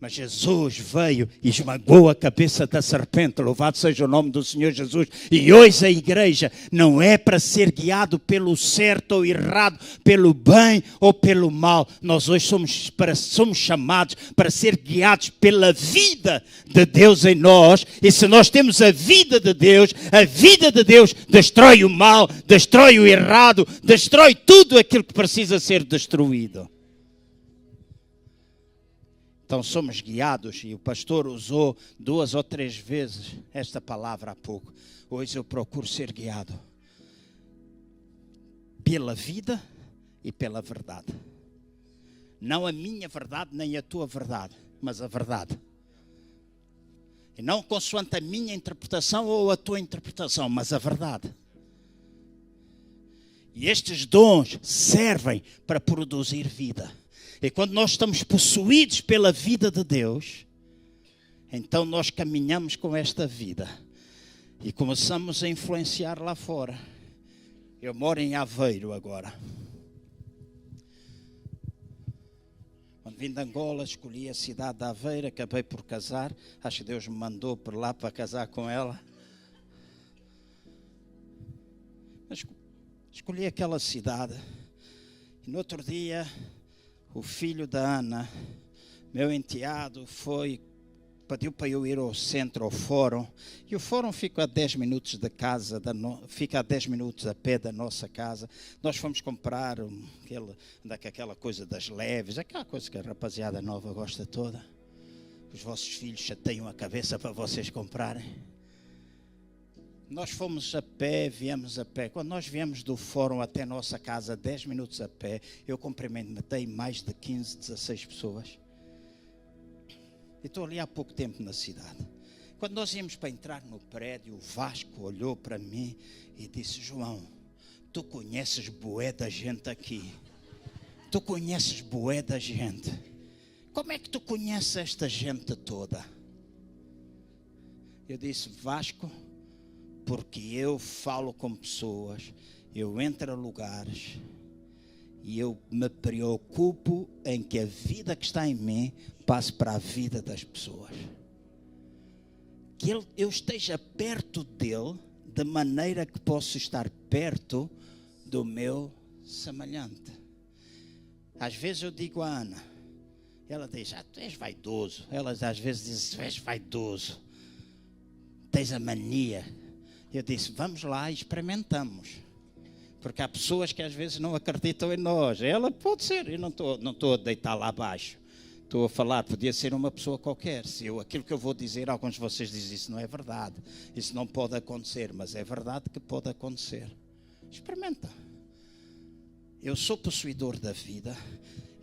Mas Jesus veio e esmagou a cabeça da serpente. Louvado seja o nome do Senhor Jesus. E hoje a igreja não é para ser guiado pelo certo ou errado, pelo bem ou pelo mal. Nós hoje somos chamados para ser guiados pela vida de Deus em nós. E se nós temos a vida de Deus destrói o mal, destrói o errado, destrói tudo aquilo que precisa ser destruído. Então somos guiados, e o pastor usou 2 ou 3 vezes esta palavra há pouco. Hoje eu procuro ser guiado pela vida e pela verdade. Não a minha verdade nem a tua verdade, mas a verdade. E não consoante a minha interpretação ou a tua interpretação, mas a verdade. E estes dons servem para produzir vida. E quando nós estamos possuídos pela vida de Deus, então nós caminhamos com esta vida e começamos a influenciar lá fora. Eu moro em Aveiro agora. Quando vim de Angola, escolhi a cidade de Aveiro, acabei por casar. Acho que Deus me mandou por lá para casar com ela. Mas escolhi aquela cidade. E no outro dia, o filho da Ana, meu enteado, pediu para eu ir ao centro, ao fórum. E o fórum fica a 10 minutos da casa, fica a 10 minutos a pé da nossa casa. Nós fomos comprar aquela coisa das leves, aquela coisa que a rapaziada nova gosta toda. Os vossos filhos chateiam a cabeça para vocês comprarem. Nós fomos a pé, viemos a pé. Quando nós viemos do fórum até a nossa casa, 10 minutos a pé, eu cumprimentei mais de 15, 16 pessoas. E estou ali há pouco tempo na cidade. Quando nós íamos para entrar no prédio, o Vasco olhou para mim e disse: João, tu conheces bué da gente aqui. Tu conheces bué da gente. como é que tu conheces esta gente toda? Eu disse, Vasco, porque eu falo com pessoas, eu entro a lugares e eu me preocupo em que a vida que está em mim passe para a vida das pessoas. Que eu esteja perto dele, de maneira que posso estar perto do meu semelhante. Às vezes eu digo à Ana, ela diz, tu és vaidoso. Ela às vezes diz, tu és vaidoso, tens a mania. Eu disse, vamos lá e experimentamos. Porque há pessoas que às vezes não acreditam em nós. Ela pode ser, eu não estou a deitar lá abaixo. Estou a falar, podia ser uma pessoa qualquer. Aquilo que eu vou dizer, alguns de vocês dizem, isso não é verdade. Isso não pode acontecer, mas é verdade que pode acontecer. Experimenta. Eu sou possuidor da vida.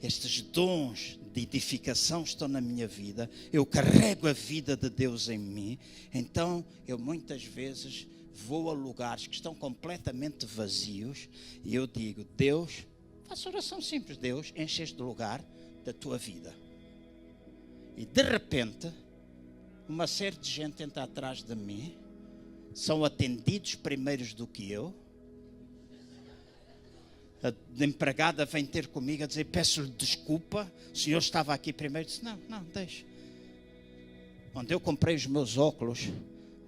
Estes dons de edificação estão na minha vida. Eu carrego a vida de Deus em mim. Então, eu muitas vezes vou a lugares que estão completamente vazios e eu digo, Deus, faço oração simples, Deus, enche este lugar da tua vida. E de repente, uma série de gente entra atrás de mim, são atendidos primeiros do que eu. A empregada vem ter comigo a dizer, peço-lhe desculpa, o senhor estava aqui primeiro. Disse, não, deixa. Onde eu comprei os meus óculos,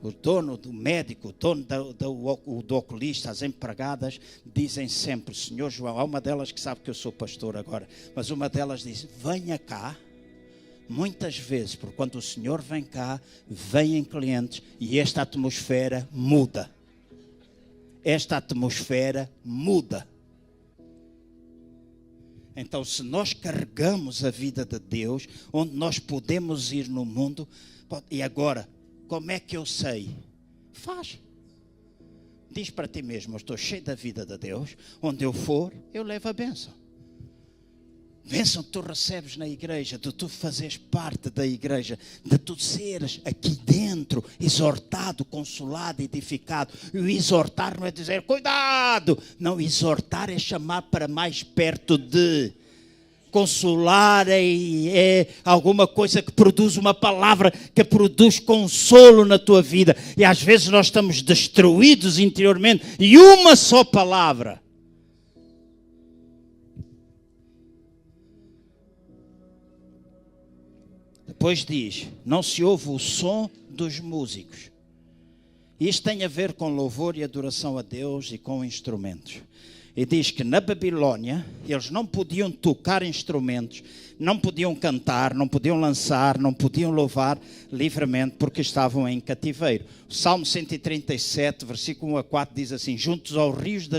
o dono do médico, o dono do oculista, as empregadas, dizem sempre, Senhor João, há uma delas que sabe que eu sou pastor agora, mas uma delas diz, venha cá, muitas vezes, porque quando o Senhor vem cá, vêm clientes e esta atmosfera muda. Esta atmosfera muda. Então, se nós carregamos a vida de Deus, onde nós podemos ir no mundo, e agora, como é que eu sei? Faz. Diz para ti mesmo, eu estou cheio da vida de Deus, onde eu for, eu levo a bênção. Bênção que tu recebes na igreja, de tu fazeres parte da igreja, de tu seres aqui dentro, exortado, consolado, edificado. E o exortar não é dizer, cuidado! Não, exortar é chamar para mais perto de... Consolar é alguma coisa que produz uma palavra, que produz consolo na tua vida. E às vezes nós estamos destruídos interiormente. E uma só palavra. Depois diz, não se ouve o som dos músicos. Isto tem a ver com louvor e adoração a Deus e com instrumentos. E diz que na Babilônia eles não podiam tocar instrumentos, não podiam cantar, não podiam lançar, não podiam louvar livremente porque estavam em cativeiro. O Salmo 137, versículo 1 a 4 diz assim, juntos aos rios da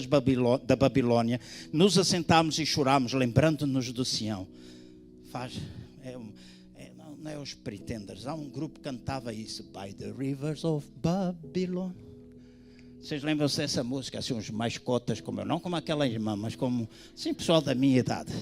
Babilônia, nos assentámos e chorámos, lembrando-nos do Sião. Não é os Pretenders, há um grupo que cantava isso, By the Rivers of Babylon. Vocês lembram-se dessa música, assim, uns mais cotas como eu, não como aquela irmã, mas como, assim, pessoal da minha idade,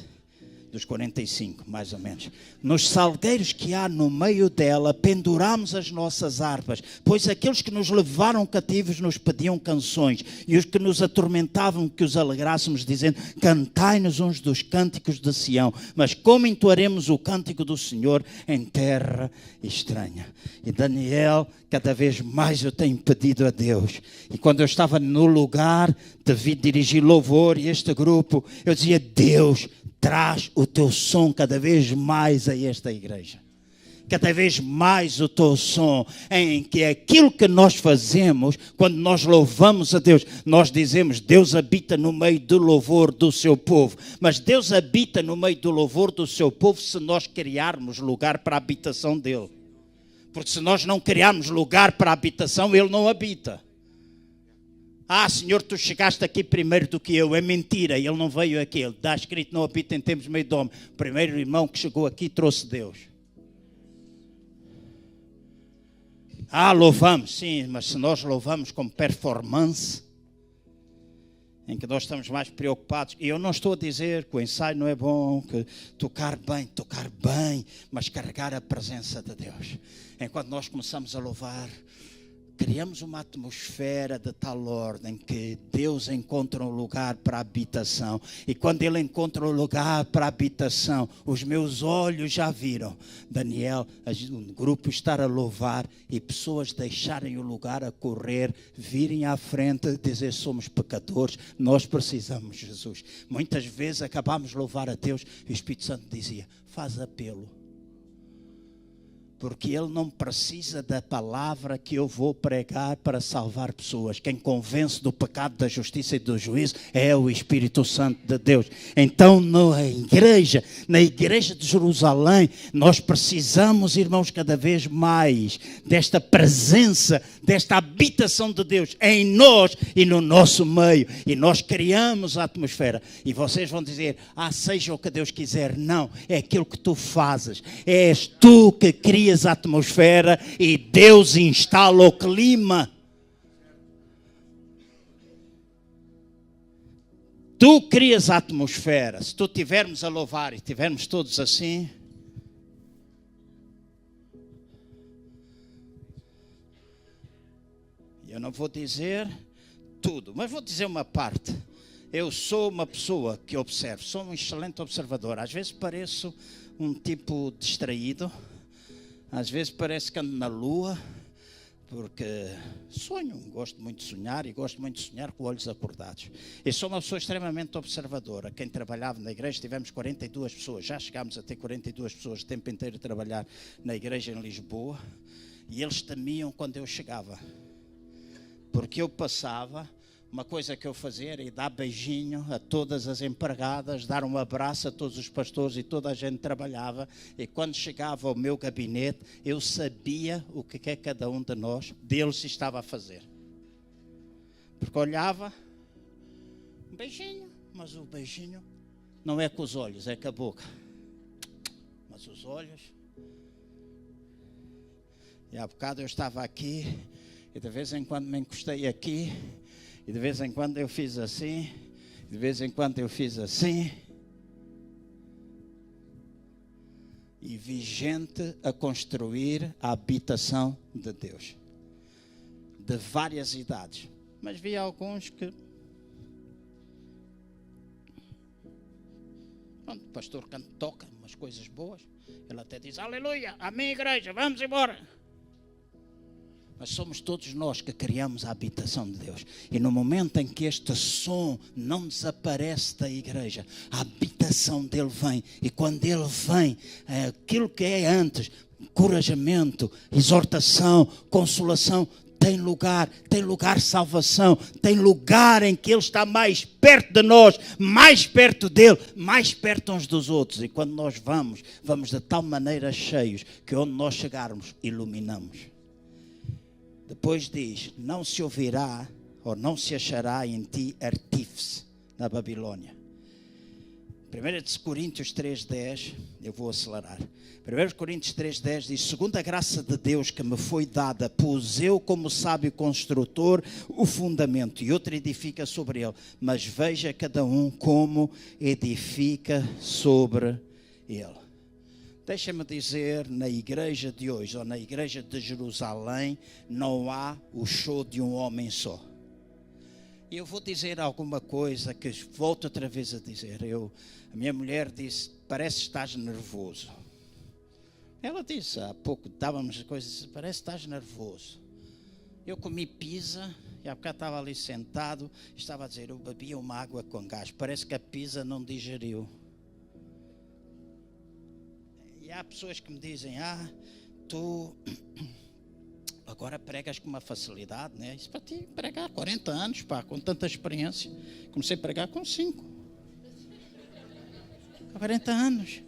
dos 45, mais ou menos. Nos salgueiros que há no meio dela, penduramos as nossas harpas, pois aqueles que nos levaram cativos nos pediam canções, e os que nos atormentavam, que os alegrássemos, dizendo, cantai-nos uns dos cânticos de Sião, mas como entoaremos o cântico do Senhor em terra estranha? E Daniel, cada vez mais eu tenho pedido a Deus, e quando eu estava no lugar de dirigir louvor e este grupo, eu dizia, Deus, traz o teu som cada vez mais a esta igreja. Cada vez mais o teu som, em que aquilo que nós fazemos, quando nós louvamos a Deus, nós dizemos, Deus habita no meio do louvor do seu povo. Mas Deus habita no meio do louvor do seu povo se nós criarmos lugar para a habitação dele. Porque se nós não criarmos lugar para a habitação, ele não habita. Senhor, tu chegaste aqui primeiro do que eu. É mentira, ele não veio aqui. Ele está escrito, não habita em tempos meio de homem. O primeiro irmão que chegou aqui trouxe Deus. Louvamos, sim, mas se nós louvamos com performance, em que nós estamos mais preocupados, e eu não estou a dizer que o ensaio não é bom, que tocar bem, mas carregar a presença de Deus. Enquanto nós começamos a louvar, criamos uma atmosfera de tal ordem que Deus encontra um lugar para a habitação. E quando Ele encontra um lugar para a habitação, os meus olhos já viram Daniel, o grupo estar a louvar e pessoas deixarem o lugar a correr, virem à frente, dizer: somos pecadores, nós precisamos de Jesus. Muitas vezes acabámos de louvar a Deus e o Espírito Santo dizia: faz apelo. Porque Ele não precisa da palavra que eu vou pregar para salvar pessoas. Quem convence do pecado, da justiça e do juízo é o Espírito Santo de Deus. Então, na igreja de Jerusalém, nós precisamos, irmãos, cada vez mais desta presença, desta habitação de Deus em nós e no nosso meio. E nós criamos a atmosfera. E vocês vão dizer: seja o que Deus quiser. Não, é aquilo que tu fazes. És tu que crias a atmosfera e Deus instala o clima. Tu crias a atmosfera. Se tu estivermos a louvar e estivermos todos assim, eu não vou dizer tudo, mas vou dizer uma parte. Eu sou uma pessoa que observo, sou um excelente observador. Às vezes pareço um tipo distraído. Às vezes parece que ando na lua, porque sonho, gosto muito de sonhar e gosto muito de sonhar com olhos acordados. Eu sou uma pessoa extremamente observadora. Quem trabalhava na igreja, tivemos 42 pessoas, já chegámos a ter 42 pessoas o tempo inteiro a trabalhar na igreja em Lisboa, e eles temiam quando eu chegava, porque eu passava. Uma coisa que eu fazia era ir dar beijinho a todas as empregadas, dar um abraço a todos os pastores e toda a gente trabalhava. E quando chegava ao meu gabinete, eu sabia o que é cada um de nós, deles, estava a fazer. Porque olhava, um beijinho, mas o beijinho não é com os olhos, é com a boca. Mas os olhos... E há bocado eu estava aqui, e de vez em quando me encostei aqui, e de vez em quando eu fiz assim, de vez em quando eu fiz assim. E vi gente a construir a habitação de Deus. De várias idades. Mas vi alguns que... Quando o pastor toca umas coisas boas, ele até diz: aleluia, amém, igreja, vamos embora. Mas somos todos nós que criamos a habitação de Deus. E no momento em que este som não desaparece da igreja, a habitação dele vem. E quando ele vem, aquilo que é antes, encorajamento, exortação, consolação, tem lugar salvação, tem lugar em que Ele está mais perto de nós, mais perto dEle, mais perto uns dos outros. E quando nós vamos de tal maneira cheios, que onde nós chegarmos, iluminamos. Depois diz: não se ouvirá ou não se achará em ti artífice na Babilônia. 1 Coríntios 3,10, eu vou acelerar. 1 Coríntios 3,10 diz: segundo a graça de Deus que me foi dada, pus eu como sábio construtor o fundamento, e outro edifica sobre ele. Mas veja cada um como edifica sobre ele. Deixa-me dizer, na igreja de hoje, ou na igreja de Jerusalém, não há o show de um homem só. E eu vou dizer alguma coisa que volto outra vez a dizer. A minha mulher disse: parece que estás nervoso. Ela disse, há pouco estávamos coisas, parece que estás nervoso. Eu comi pizza, e há bocado estava ali sentado, estava a dizer: eu bebia uma água com gás, parece que a pizza não digeriu. E há pessoas que me dizem: tu agora pregas com uma facilidade, né? Isso para ti, pregar 40 anos, com tanta experiência. Comecei a pregar com 5. 40 anos.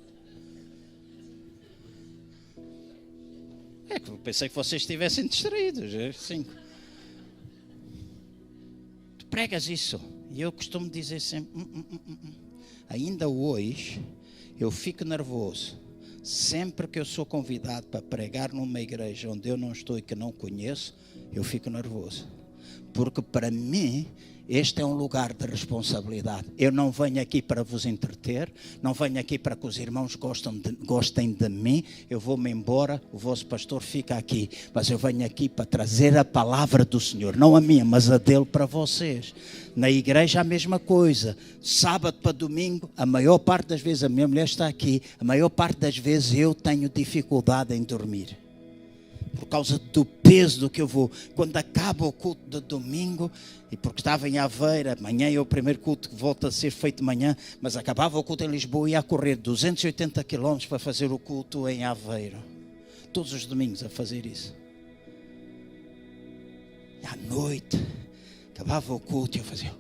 Eu pensei que vocês estivessem distraídos. 5. Tu pregas isso. E eu costumo dizer sempre: ainda hoje eu fico nervoso. Sempre que eu sou convidado para pregar numa igreja onde eu não estou e que não conheço, eu fico nervoso. Porque para mim Este é um lugar de responsabilidade. Eu não venho aqui para vos entreter, não venho aqui para que os irmãos gostem de mim. Eu vou-me embora, o vosso pastor fica aqui. Mas eu venho aqui para trazer a palavra do Senhor, não a minha, mas a dele para vocês. Na igreja a mesma coisa. Sábado para domingo, a maior parte das vezes, a minha mulher está aqui, a maior parte das vezes eu tenho dificuldade em dormir. Por causa do peso do que eu vou. Quando acaba o culto de domingo, e porque estava em Aveiro, amanhã é o primeiro culto que volta a ser feito de manhã, mas acabava o culto em Lisboa e ia a correr 280 km para fazer o culto em Aveiro. Todos os domingos a fazer isso. E à noite, acabava o culto e eu fazia...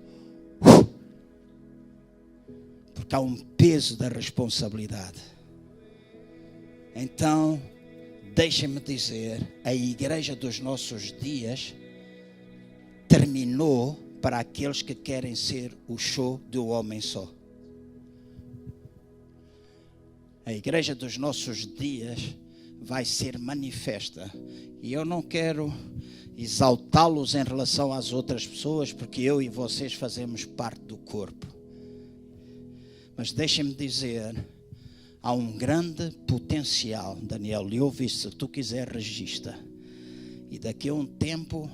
Porque há um peso da responsabilidade. Então... deixem-me dizer, a igreja dos nossos dias terminou para aqueles que querem ser o show do homem só. A igreja dos nossos dias vai ser manifesta. E eu não quero exaltá-los em relação às outras pessoas, porque eu e vocês fazemos parte do corpo. Mas deixem-me dizer... há um grande potencial, Daniel, e ouve isso, se tu quiser registra. E daqui a um tempo,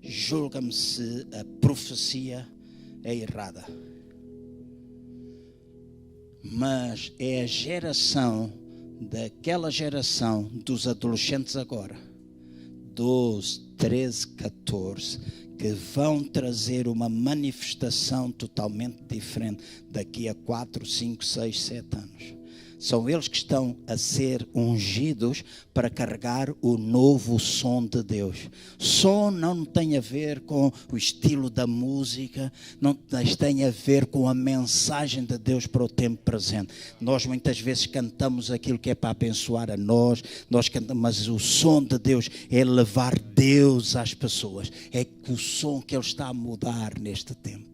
julga-me se a profecia é errada. Mas é a geração, daquela geração dos adolescentes agora, 12, 13, 14, que vão trazer uma manifestação totalmente diferente daqui a 4, 5, 6, 7 anos. São eles que estão a ser ungidos para carregar o novo som de Deus. Som não tem a ver com o estilo da música, não tem a ver com a mensagem de Deus para o tempo presente. Nós muitas vezes cantamos aquilo que é para abençoar a nós cantamos, mas o som de Deus é levar Deus às pessoas. É o som que Ele está a mudar neste tempo.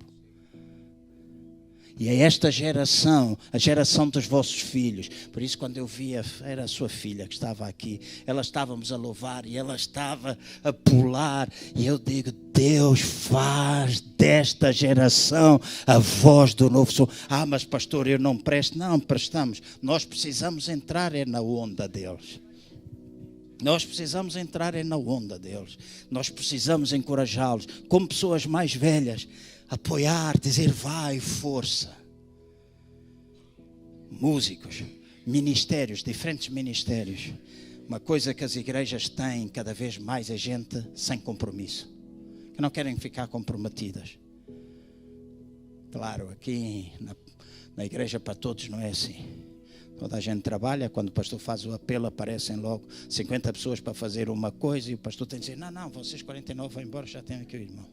E é esta geração, a geração dos vossos filhos. Por isso quando eu via, era a sua filha que estava aqui. Estávamos a louvar e ela estava a pular. E eu digo, Deus faz desta geração a voz do novo som. Ah, mas pastor, eu não presto. Não, prestamos. Nós precisamos entrar na onda deles. Nós precisamos entrar na onda deles. Nós precisamos encorajá-los. Como pessoas mais velhas, apoiar, dizer vai, força. Músicos, ministérios, diferentes ministérios. Uma coisa que as igrejas têm cada vez mais é gente sem compromisso, que não querem ficar comprometidas. Claro, aqui na igreja para todos não é assim. Toda a gente trabalha, quando o pastor faz o apelo, aparecem logo 50 pessoas para fazer uma coisa e o pastor tem que dizer, não, vocês 49 vão embora, já tem aqui o irmão.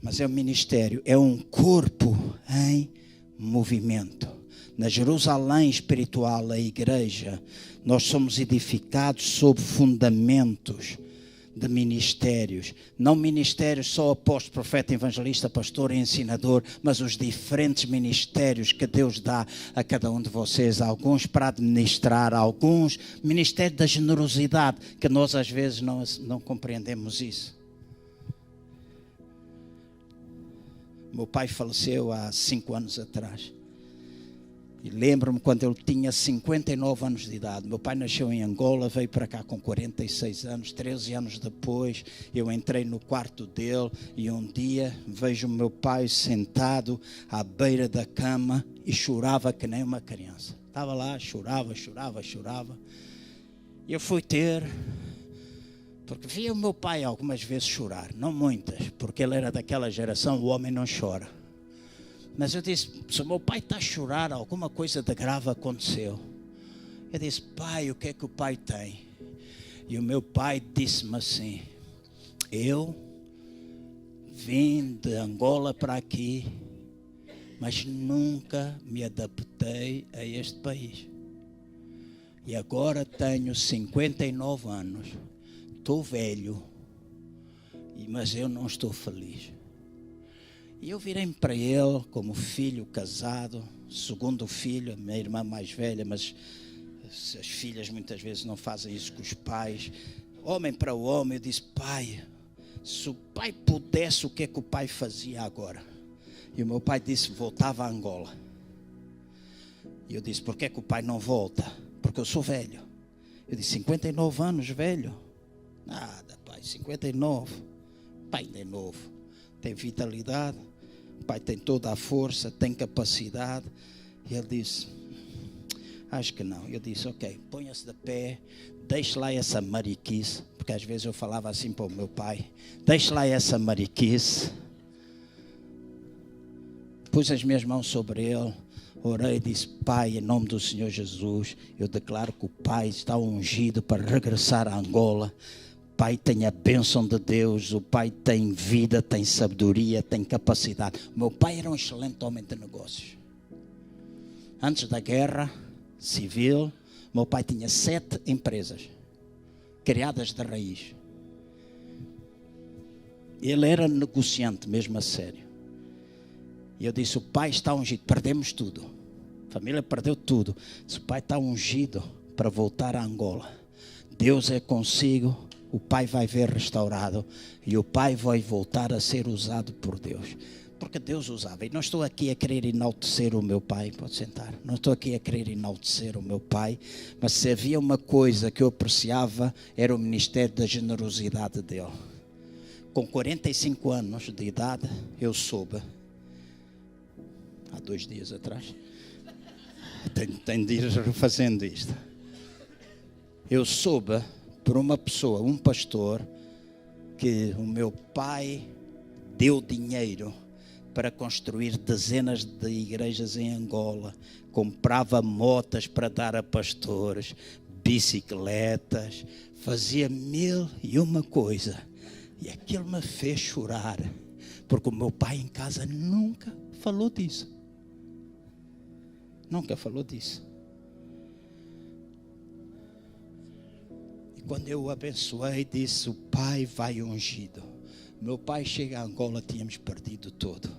Mas é um ministério, é um corpo em movimento. Na Jerusalém espiritual, a igreja, nós somos edificados sob fundamentos de ministérios. Não ministérios só apóstolo, profeta, evangelista, pastor e ensinador, mas os diferentes ministérios que Deus dá a cada um de vocês. Alguns para administrar, alguns ministério da generosidade, que nós às vezes não compreendemos isso. Meu pai faleceu há 5 anos atrás. E lembro-me quando ele tinha 59 anos de idade. Meu pai nasceu em Angola, veio para cá com 46 anos. 13 anos depois, eu entrei no quarto dele e um dia vejo o meu pai sentado à beira da cama e chorava que nem uma criança. Estava lá, chorava. E eu fui ter... Porque via o meu pai algumas vezes chorar, não muitas, porque ele era daquela geração, o homem não chora. Mas eu disse, se o meu pai está a chorar, alguma coisa de grave aconteceu. Eu disse, pai, o que é que o pai tem? E o meu pai disse-me assim, eu vim de Angola para aqui, mas nunca me adaptei a este país. E agora tenho 59 anos. Estou velho, mas eu não estou feliz. E eu virei-me para ele como filho casado, segundo filho, a minha irmã mais velha, mas as filhas muitas vezes não fazem isso com os pais. homem para homem, eu disse: pai, se o pai pudesse, o que é que o pai fazia agora? E o meu pai disse: voltava a Angola. E eu disse: por que é que o pai não volta? Porque eu sou velho. Eu disse: 59 anos, velho? Nada, pai, 59. O pai ainda é novo, tem vitalidade, o pai tem toda a força, tem capacidade. E ele disse: acho que não. Eu disse: ok, ponha-se de pé, deixe lá essa mariquice, porque às vezes eu falava assim para o meu pai: deixe lá essa mariquice. Pus as minhas mãos sobre ele, orei e disse: pai, em nome do Senhor Jesus, eu declaro que o pai está ungido para regressar a Angola. O pai tem a bênção de Deus, o pai tem vida, tem sabedoria, tem capacidade. O meu pai era um excelente homem de negócios. Antes da guerra civil, meu pai tinha 7 empresas criadas de raiz. Ele era negociante, mesmo a sério. E eu disse: o pai está ungido. Perdemos tudo, a família perdeu tudo. Disse: o pai está ungido para voltar a Angola. Deus é consigo, o pai vai ver restaurado e o pai vai voltar a ser usado por Deus. Porque Deus usava. E não estou aqui a querer enaltecer o meu pai. Pode sentar. Não estou aqui a querer enaltecer o meu pai. Mas se havia uma coisa que eu apreciava, era o ministério da generosidade dele. Com 45 anos de idade, eu soube. Há 2 dias atrás. Tenho de ir refazendo isto. Eu soube por uma pessoa, um pastor, que o meu pai deu dinheiro para construir dezenas de igrejas em Angola, comprava motas para dar a pastores, bicicletas, fazia 1001 coisa. E aquilo me fez chorar, porque o meu pai em casa nunca falou disso. Nunca falou disso. E quando eu o abençoei, disse: o pai vai ungido. Meu pai chega a Angola, tínhamos perdido tudo.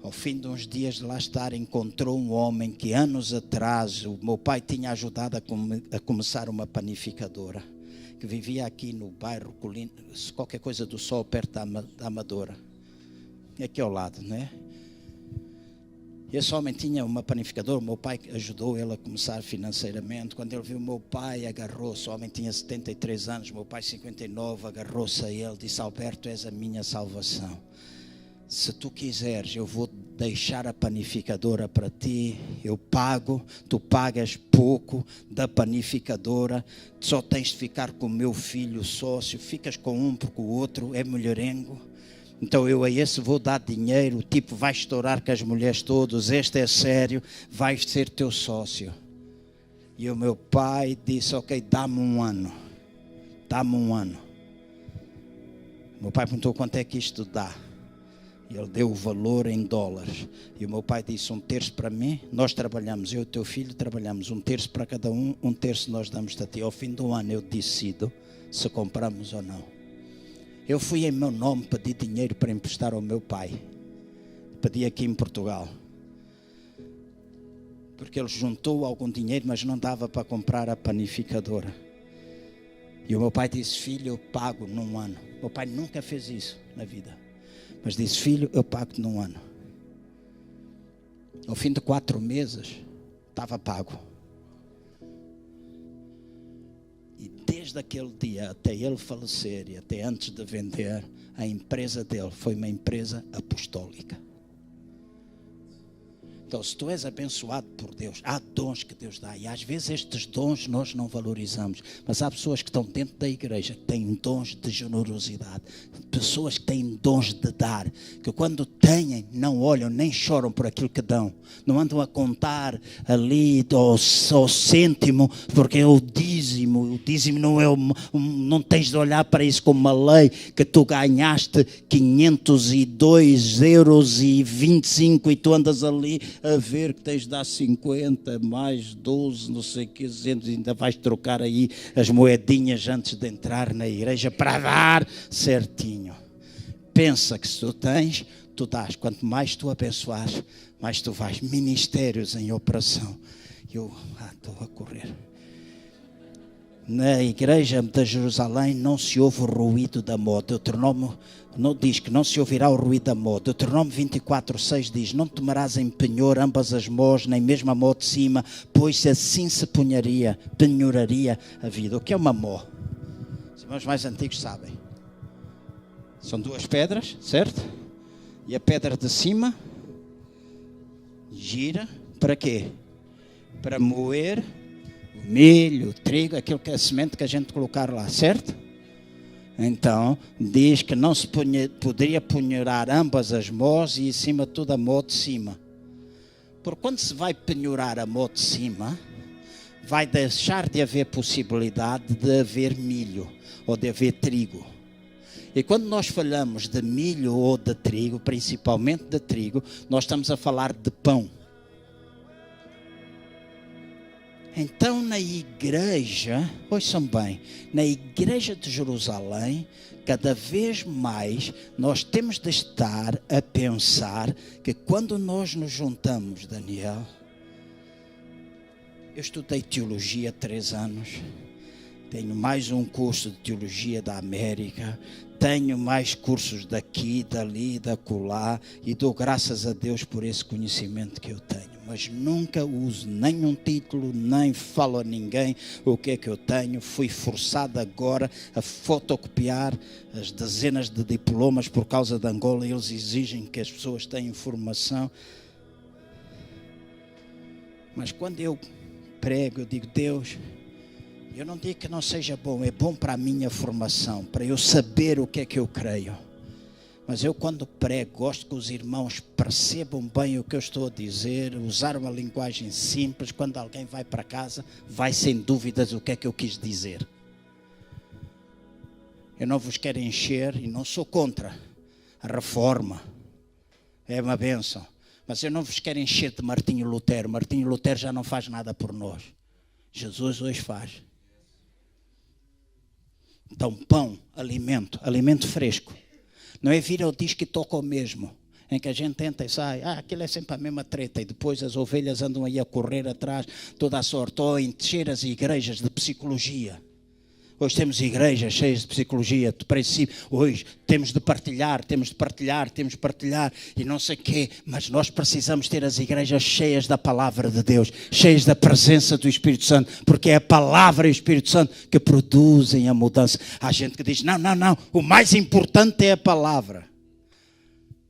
Ao fim de uns dias de lá estar, encontrou um homem que anos atrás o meu pai tinha ajudado a começar uma panificadora, que vivia aqui no bairro qualquer coisa do Sol, perto da Amadora, aqui ao lado, não é? Esse homem tinha uma panificadora, o meu pai ajudou ele a começar financeiramente. Quando ele viu o meu pai, agarrou-se, o homem tinha 73 anos, meu pai 59, agarrou-se a ele, disse: Alberto, és a minha salvação. Se tu quiseres, eu vou deixar a panificadora para ti, eu pago, tu pagas pouco da panificadora, só tens de ficar com o meu filho sócio, ficas com um porque o outro é mulherengo. Então eu a esse vou dar dinheiro, o tipo vai estourar com as mulheres todas, este é sério, vais ser teu sócio. E o meu pai disse: ok, dá-me um ano. Dá-me um ano. Meu pai perguntou: quanto é que isto dá? E ele deu o valor em dólares. E o meu pai disse: 1/3 para mim, nós trabalhamos, eu e o teu filho trabalhamos, 1/3 para cada um, 1/3 nós damos a ti. Ao fim do ano eu decido se compramos ou não. Eu fui em meu nome pedir dinheiro para emprestar ao meu pai. Pedi aqui em Portugal. Porque ele juntou algum dinheiro, mas não dava para comprar a panificadora. E o meu pai disse: filho, eu pago num ano. Meu pai nunca fez isso na vida. Mas disse: filho, eu pago num ano. Ao fim de 4 meses, estava pago. E desde aquele dia até ele falecer e até antes de vender, a empresa dele foi uma empresa apostólica. Então, se tu és abençoado por Deus, há dons que Deus dá. E às vezes estes dons nós não valorizamos. Mas há pessoas que estão dentro da igreja que têm dons de generosidade. Pessoas que têm dons de dar. Que quando têm, não olham nem choram por aquilo que dão. Não andam a contar ali ao cêntimo, porque é o dízimo. O dízimo não é não tens de olhar para isso como uma lei que tu ganhaste 502,25 € e tu andas ali a ver que tens de dar 50, mais 12, não sei o que, ainda vais trocar aí as moedinhas antes de entrar na igreja para dar certinho. Pensa que se tu tens, tu dás. Quanto mais tu abençoares, mais tu vais. Ministérios em operação. Eu estou a correr. Na igreja de Jerusalém não se ouve o ruído da moda. Deuteronômio não diz que não se ouvirá o ruído da moda. Deuteronômio 24:6 diz: não tomarás em penhor ambas as mãos, nem mesmo a mão de cima, pois assim se penhoraria a vida. O que é uma mó? Os irmãos mais antigos sabem. São duas pedras, certo? E a pedra de cima gira para quê? Para moer o milho, o trigo, aquilo que é a semente que a gente colocar lá, certo? Então, diz que não se poderia penhorar ambas as mãos e, acima de tudo, a mão de cima. Porque quando se vai penhorar a mão de cima, vai deixar de haver possibilidade de haver milho ou de haver trigo. E quando nós falamos de milho ou de trigo, principalmente de trigo, nós estamos a falar de pão. Então, na igreja, ouçam bem, na igreja de Jerusalém, cada vez mais nós temos de estar a pensar que quando nós nos juntamos, Daniel, eu estudei teologia há 3 anos, tenho mais um curso de teologia da América, tenho mais cursos daqui, dali, da acolá, e dou graças a Deus por esse conhecimento que eu tenho. Mas nunca uso nenhum título, nem falo a ninguém o que é que eu tenho. Fui forçado agora a fotocopiar as dezenas de diplomas por causa de Angola. Eles exigem que as pessoas tenham formação. Mas quando eu prego, eu digo: Deus, eu não digo que não seja bom, é bom para a minha formação, para eu saber o que é que eu creio. Mas eu, quando prego, gosto que os irmãos percebam bem o que eu estou a dizer, usar uma linguagem simples. Quando alguém vai para casa, vai sem dúvidas o que é que eu quis dizer. Eu não vos quero encher e não sou contra a reforma, é uma bênção. Mas eu não vos quero encher de Martinho Lutero. Martinho Lutero já não faz nada por nós. Jesus hoje faz. Então, pão, alimento fresco. Não é vir ao disco e toca o mesmo, em que a gente entra e sai, aquilo é sempre a mesma treta, e depois as ovelhas andam aí a correr atrás, toda a sorte, ou encher as igrejas de psicologia. Hoje temos igrejas cheias de psicologia, de princípio. Hoje temos de partilhar, e não sei o quê. Mas nós precisamos ter as igrejas cheias da palavra de Deus, cheias da presença do Espírito Santo, porque é a palavra e o Espírito Santo que produzem a mudança. Há gente que diz, não, o mais importante é a palavra.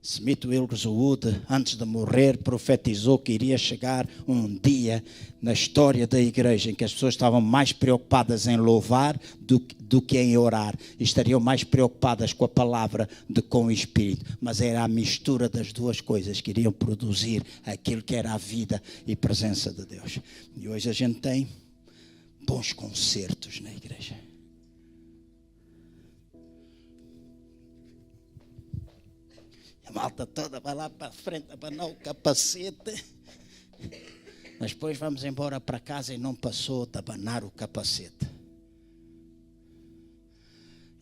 Smith Wigglesworth, antes de morrer, profetizou que iria chegar um dia na história da igreja em que as pessoas estavam mais preocupadas em louvar do que em orar. E estariam mais preocupadas com a palavra do que com o Espírito. Mas era a mistura das duas coisas que iriam produzir aquilo que era a vida e presença de Deus. E hoje a gente tem bons concertos na igreja. A malta toda vai lá para a frente, abanar o capacete. Mas depois vamos embora para casa e não passou de abanar o capacete.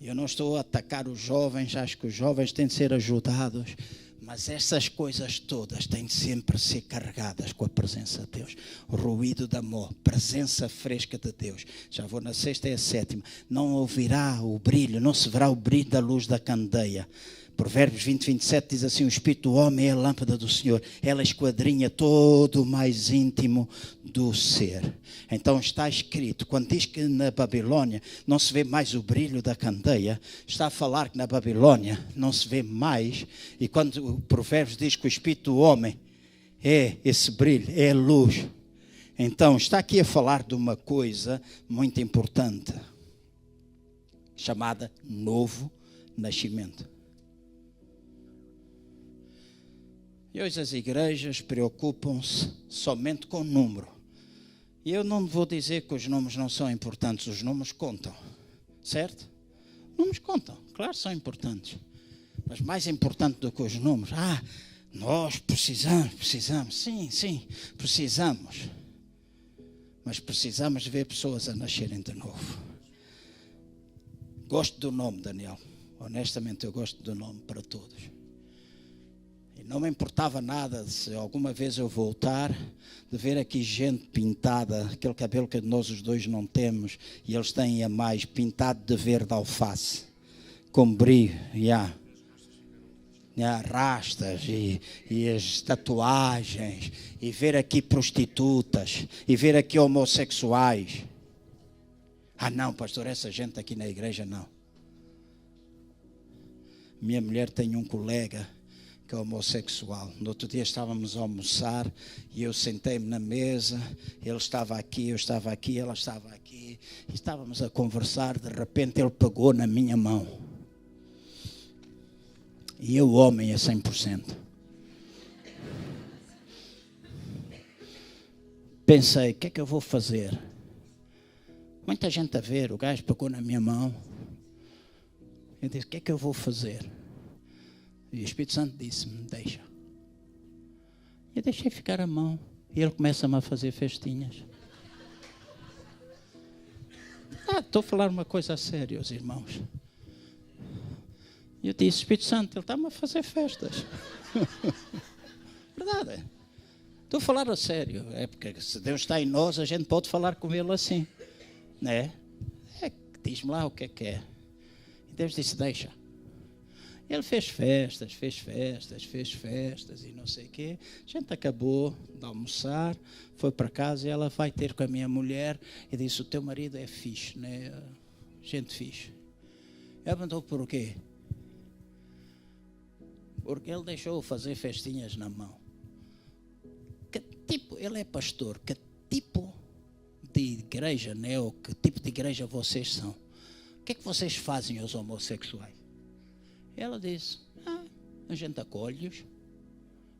Eu não estou a atacar os jovens, acho que os jovens têm de ser ajudados. Mas essas coisas todas têm de sempre ser carregadas com a presença de Deus. O ruído da amor, presença fresca de Deus. Já vou na 6ª e a 7ª. Não ouvirá o brilho, não se verá o brilho da luz da candeia. Provérbios 20:27 diz assim: o espírito do homem é a lâmpada do Senhor, ela esquadrinha todo o mais íntimo do ser. Então está escrito, quando diz que na Babilônia não se vê mais o brilho da candeia, está a falar que na Babilônia não se vê mais. E quando o Provérbios diz que o espírito do homem é esse brilho, é a luz, então está aqui a falar de uma coisa muito importante, chamada novo nascimento. E hoje as igrejas preocupam-se somente com o número. E eu não vou dizer que os números não são importantes, os números contam, certo? Os números contam, claro que são importantes. Mas mais importante do que os números, nós precisamos, sim, precisamos. Mas precisamos ver pessoas a nascerem de novo. Gosto do nome, Daniel. Honestamente, eu gosto do nome para todos. Não me importava nada se alguma vez eu voltar, de ver aqui gente pintada, aquele cabelo que nós os dois não temos, e eles têm a mais, pintado de verde alface, com brilho, rastas e as tatuagens, e ver aqui prostitutas, e ver aqui homossexuais. Não, pastor, essa gente aqui na igreja não. Minha mulher tem um colega que é homossexual. No outro dia estávamos a almoçar e eu sentei-me na mesa, ele estava aqui, eu estava aqui, ela estava aqui, e estávamos a conversar, de repente ele pegou na minha mão. E eu, homem, a 100%. Pensei, o que é que eu vou fazer? Muita gente a ver, o gajo pegou na minha mão. Eu disse, o que é que eu vou fazer? E o Espírito Santo disse-me, deixa. Eu deixei ficar a mão. E ele começa-me a fazer festinhas. Estou a falar uma coisa a sério, os irmãos. E eu disse, Espírito Santo, ele está-me a fazer festas. Verdade. Estou a falar a sério. É porque se Deus está em nós, a gente pode falar com ele assim. Né? Diz-me lá o que é. E Deus disse, deixa. Ele fez festas e não sei o quê. A gente acabou de almoçar, foi para casa e ela vai ter com a minha mulher e disse, o teu marido é fixe, né? Gente fixe. Ela perguntou por quê? Porque ele deixou fazer festinhas na mão. Que tipo, ele é pastor, que tipo de igreja, né? Ou que tipo de igreja vocês são? O que é que vocês fazem aos homossexuais? Ela disse, a gente acolhe-os,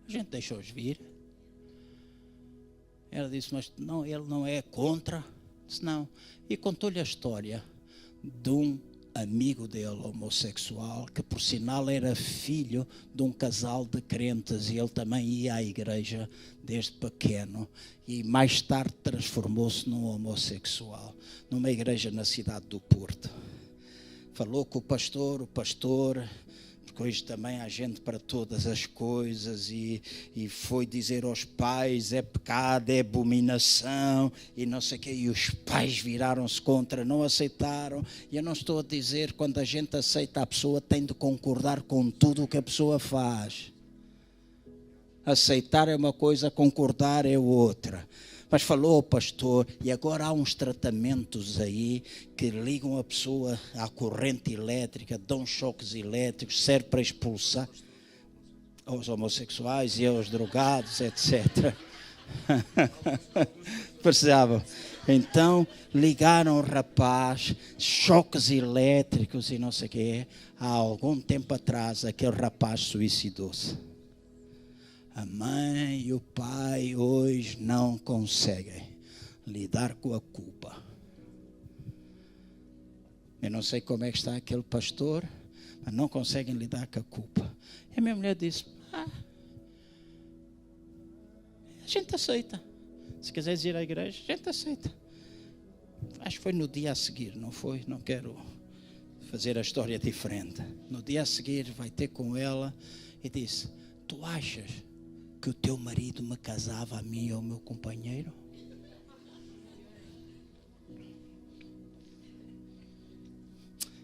a gente deixa-os vir. Ela disse, mas não, ele não é contra? Disse, não. E contou-lhe a história de um amigo dele, homossexual, que por sinal era filho de um casal de crentes, e ele também ia à igreja desde pequeno, e mais tarde transformou-se num homossexual, numa igreja na cidade do Porto. Falou com o pastor, porque hoje também há gente para todas as coisas, e foi dizer aos pais, é pecado, é abominação, e não sei o quê, e os pais viraram-se contra, não aceitaram. E eu não estou a dizer, quando a gente aceita a pessoa, tem de concordar com tudo o que a pessoa faz. Aceitar é uma coisa, concordar é outra. Mas falou ao pastor, e agora há uns tratamentos aí que ligam a pessoa à corrente elétrica, dão choques elétricos, serve para expulsar aos homossexuais e aos drogados, etc. Precisavam. Então ligaram o rapaz, choques elétricos e não sei o quê. Há algum tempo atrás aquele rapaz suicidou-se. A mãe e o pai hoje não conseguem lidar com a culpa. Eu não sei como é que está aquele pastor, mas não conseguem lidar com a culpa. E a minha mulher disse, a gente aceita. Se quiseres ir à igreja, a gente aceita. Acho que foi no dia a seguir, não foi? Não quero fazer a história diferente. No dia a seguir vai ter com ela e disse, tu achas que o teu marido me casava a mim e ao meu companheiro?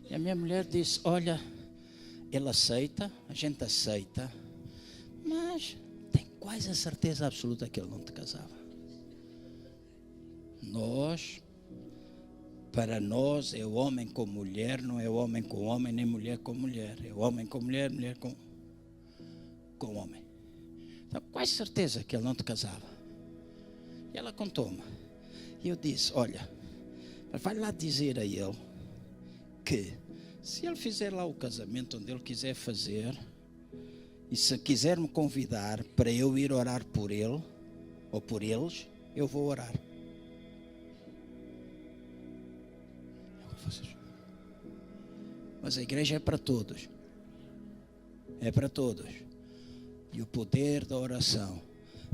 E a minha mulher disse, olha, ele aceita, a gente aceita, mas tem quase a certeza absoluta que ele não te casava. Para nós, é o homem com mulher, não é o homem com homem, nem mulher com mulher. É o homem com mulher, mulher com homem. Então, quase certeza que ele não te casava. E ela contou-me. E eu disse, olha, vai lá dizer a ele que se ele fizer lá o casamento onde ele quiser fazer, e se quiser me convidar para eu ir orar por ele, ou por eles, eu vou orar. Mas a igreja é para todos. É para todos. E o poder da oração.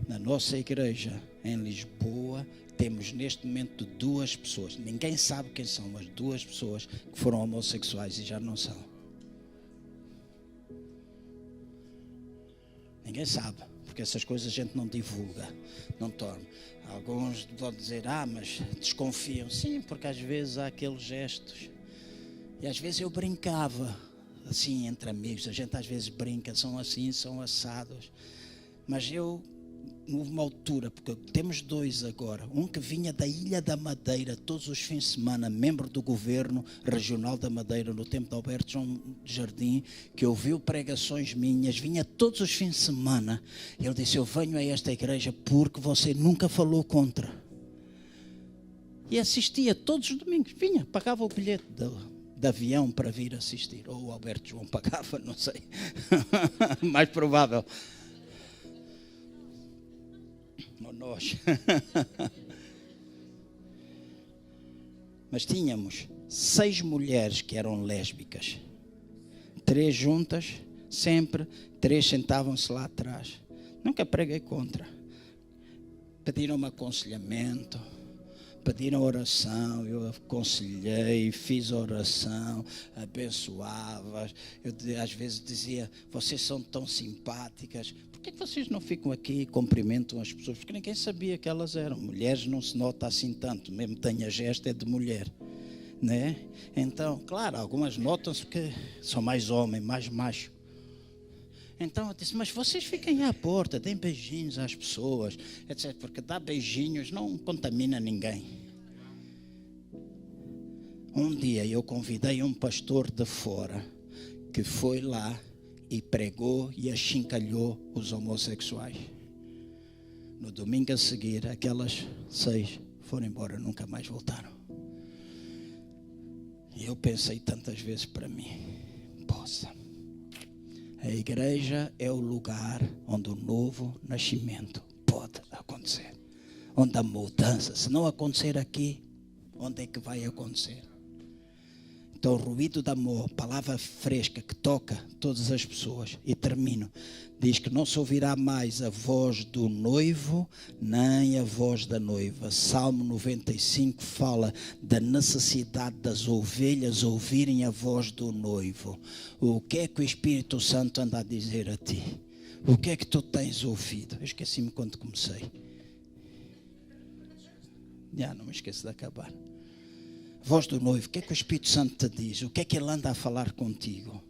Na nossa igreja em Lisboa, temos neste momento 2 pessoas. Ninguém sabe quem são, mas 2 pessoas que foram homossexuais e já não são. Ninguém sabe, porque essas coisas a gente não divulga, não torna. Alguns vão dizer, mas desconfiam. Sim, porque às vezes há aqueles gestos. E às vezes eu brincava, assim, entre amigos. A gente às vezes brinca, são assim, são assados. Mas houve uma altura, porque temos 2 agora. Um que vinha da Ilha da Madeira todos os fins de semana, membro do governo regional da Madeira, no tempo de Alberto João Jardim, que ouviu pregações minhas, vinha todos os fins de semana. Ele disse, eu venho a esta igreja porque você nunca falou contra. E assistia todos os domingos, vinha, pagava o bilhete de avião para vir assistir. Ou o Alberto João pagava, não sei. Mais provável. Ou nós. Mas tínhamos 6 mulheres que eram lésbicas. 3 juntas, sempre. 3 sentavam-se lá atrás. Nunca preguei contra. Pediram-me aconselhamento. Pediram oração, eu aconselhei, fiz oração, abençoava. Eu às vezes dizia, vocês são tão simpáticas, por que vocês não ficam aqui e cumprimentam as pessoas? Porque ninguém sabia que elas eram. Mulheres não se nota assim tanto, mesmo tenha gesto é de mulher, né? Então, claro, algumas notam-se porque são mais homem, mais macho. Então eu disse, mas vocês fiquem à porta, deem beijinhos às pessoas, etc. Porque dar beijinhos não contamina ninguém. Um dia eu convidei um pastor de fora que foi lá e pregou e achincalhou os homossexuais. No domingo a seguir, aquelas 6 foram embora, nunca mais voltaram. E eu pensei tantas vezes para mim, a igreja é o lugar onde o novo nascimento pode acontecer. Onde a mudança, se não acontecer aqui, onde é que vai acontecer? Então, o ruído de amor, palavra fresca que toca todas as pessoas. E termino. Diz que não se ouvirá mais a voz do noivo, nem a voz da noiva. Salmo 95 fala da necessidade das ovelhas ouvirem a voz do noivo. O que é que o Espírito Santo anda a dizer a ti? O que é que tu tens ouvido? Eu esqueci-me quando comecei. Não me esqueço de acabar. Voz do noivo, o que é que o Espírito Santo te diz? O que é que ele anda a falar contigo?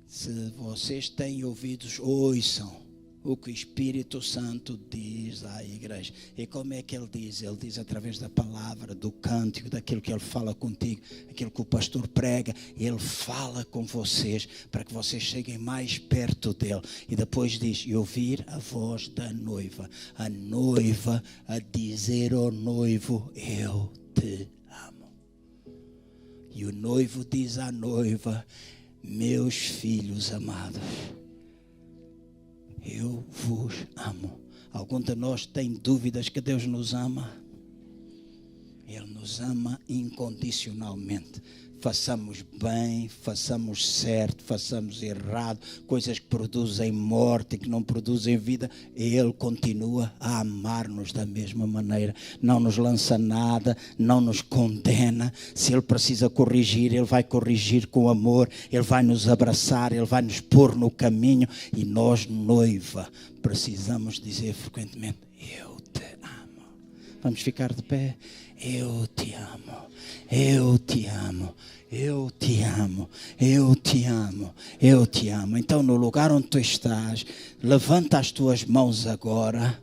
Se vocês têm ouvidos, ouçam o que o Espírito Santo diz à igreja. E como é que ele diz? Ele diz através da palavra, do cântico, daquilo que ele fala contigo, aquilo que o pastor prega. Ele fala com vocês para que vocês cheguem mais perto dele. E depois diz, e ouvir a voz da noiva. A noiva a dizer ao noivo, eu te amo. E o noivo diz à noiva, meus filhos amados, eu vos amo. Algum de nós tem dúvidas que Deus nos ama? Ele nos ama incondicionalmente. Façamos bem, façamos certo, façamos errado, coisas que produzem morte e que não produzem vida, Ele continua a amar-nos da mesma maneira. Não nos lança nada, não nos condena. Se Ele precisa corrigir, Ele vai corrigir com amor, Ele vai nos abraçar, Ele vai nos pôr no caminho. E nós, noiva, precisamos dizer frequentemente, eu te amo. Vamos ficar de pé? Eu te amo, eu te amo, eu te amo, eu te amo, eu te amo. Então, no lugar onde tu estás, levanta as tuas mãos agora.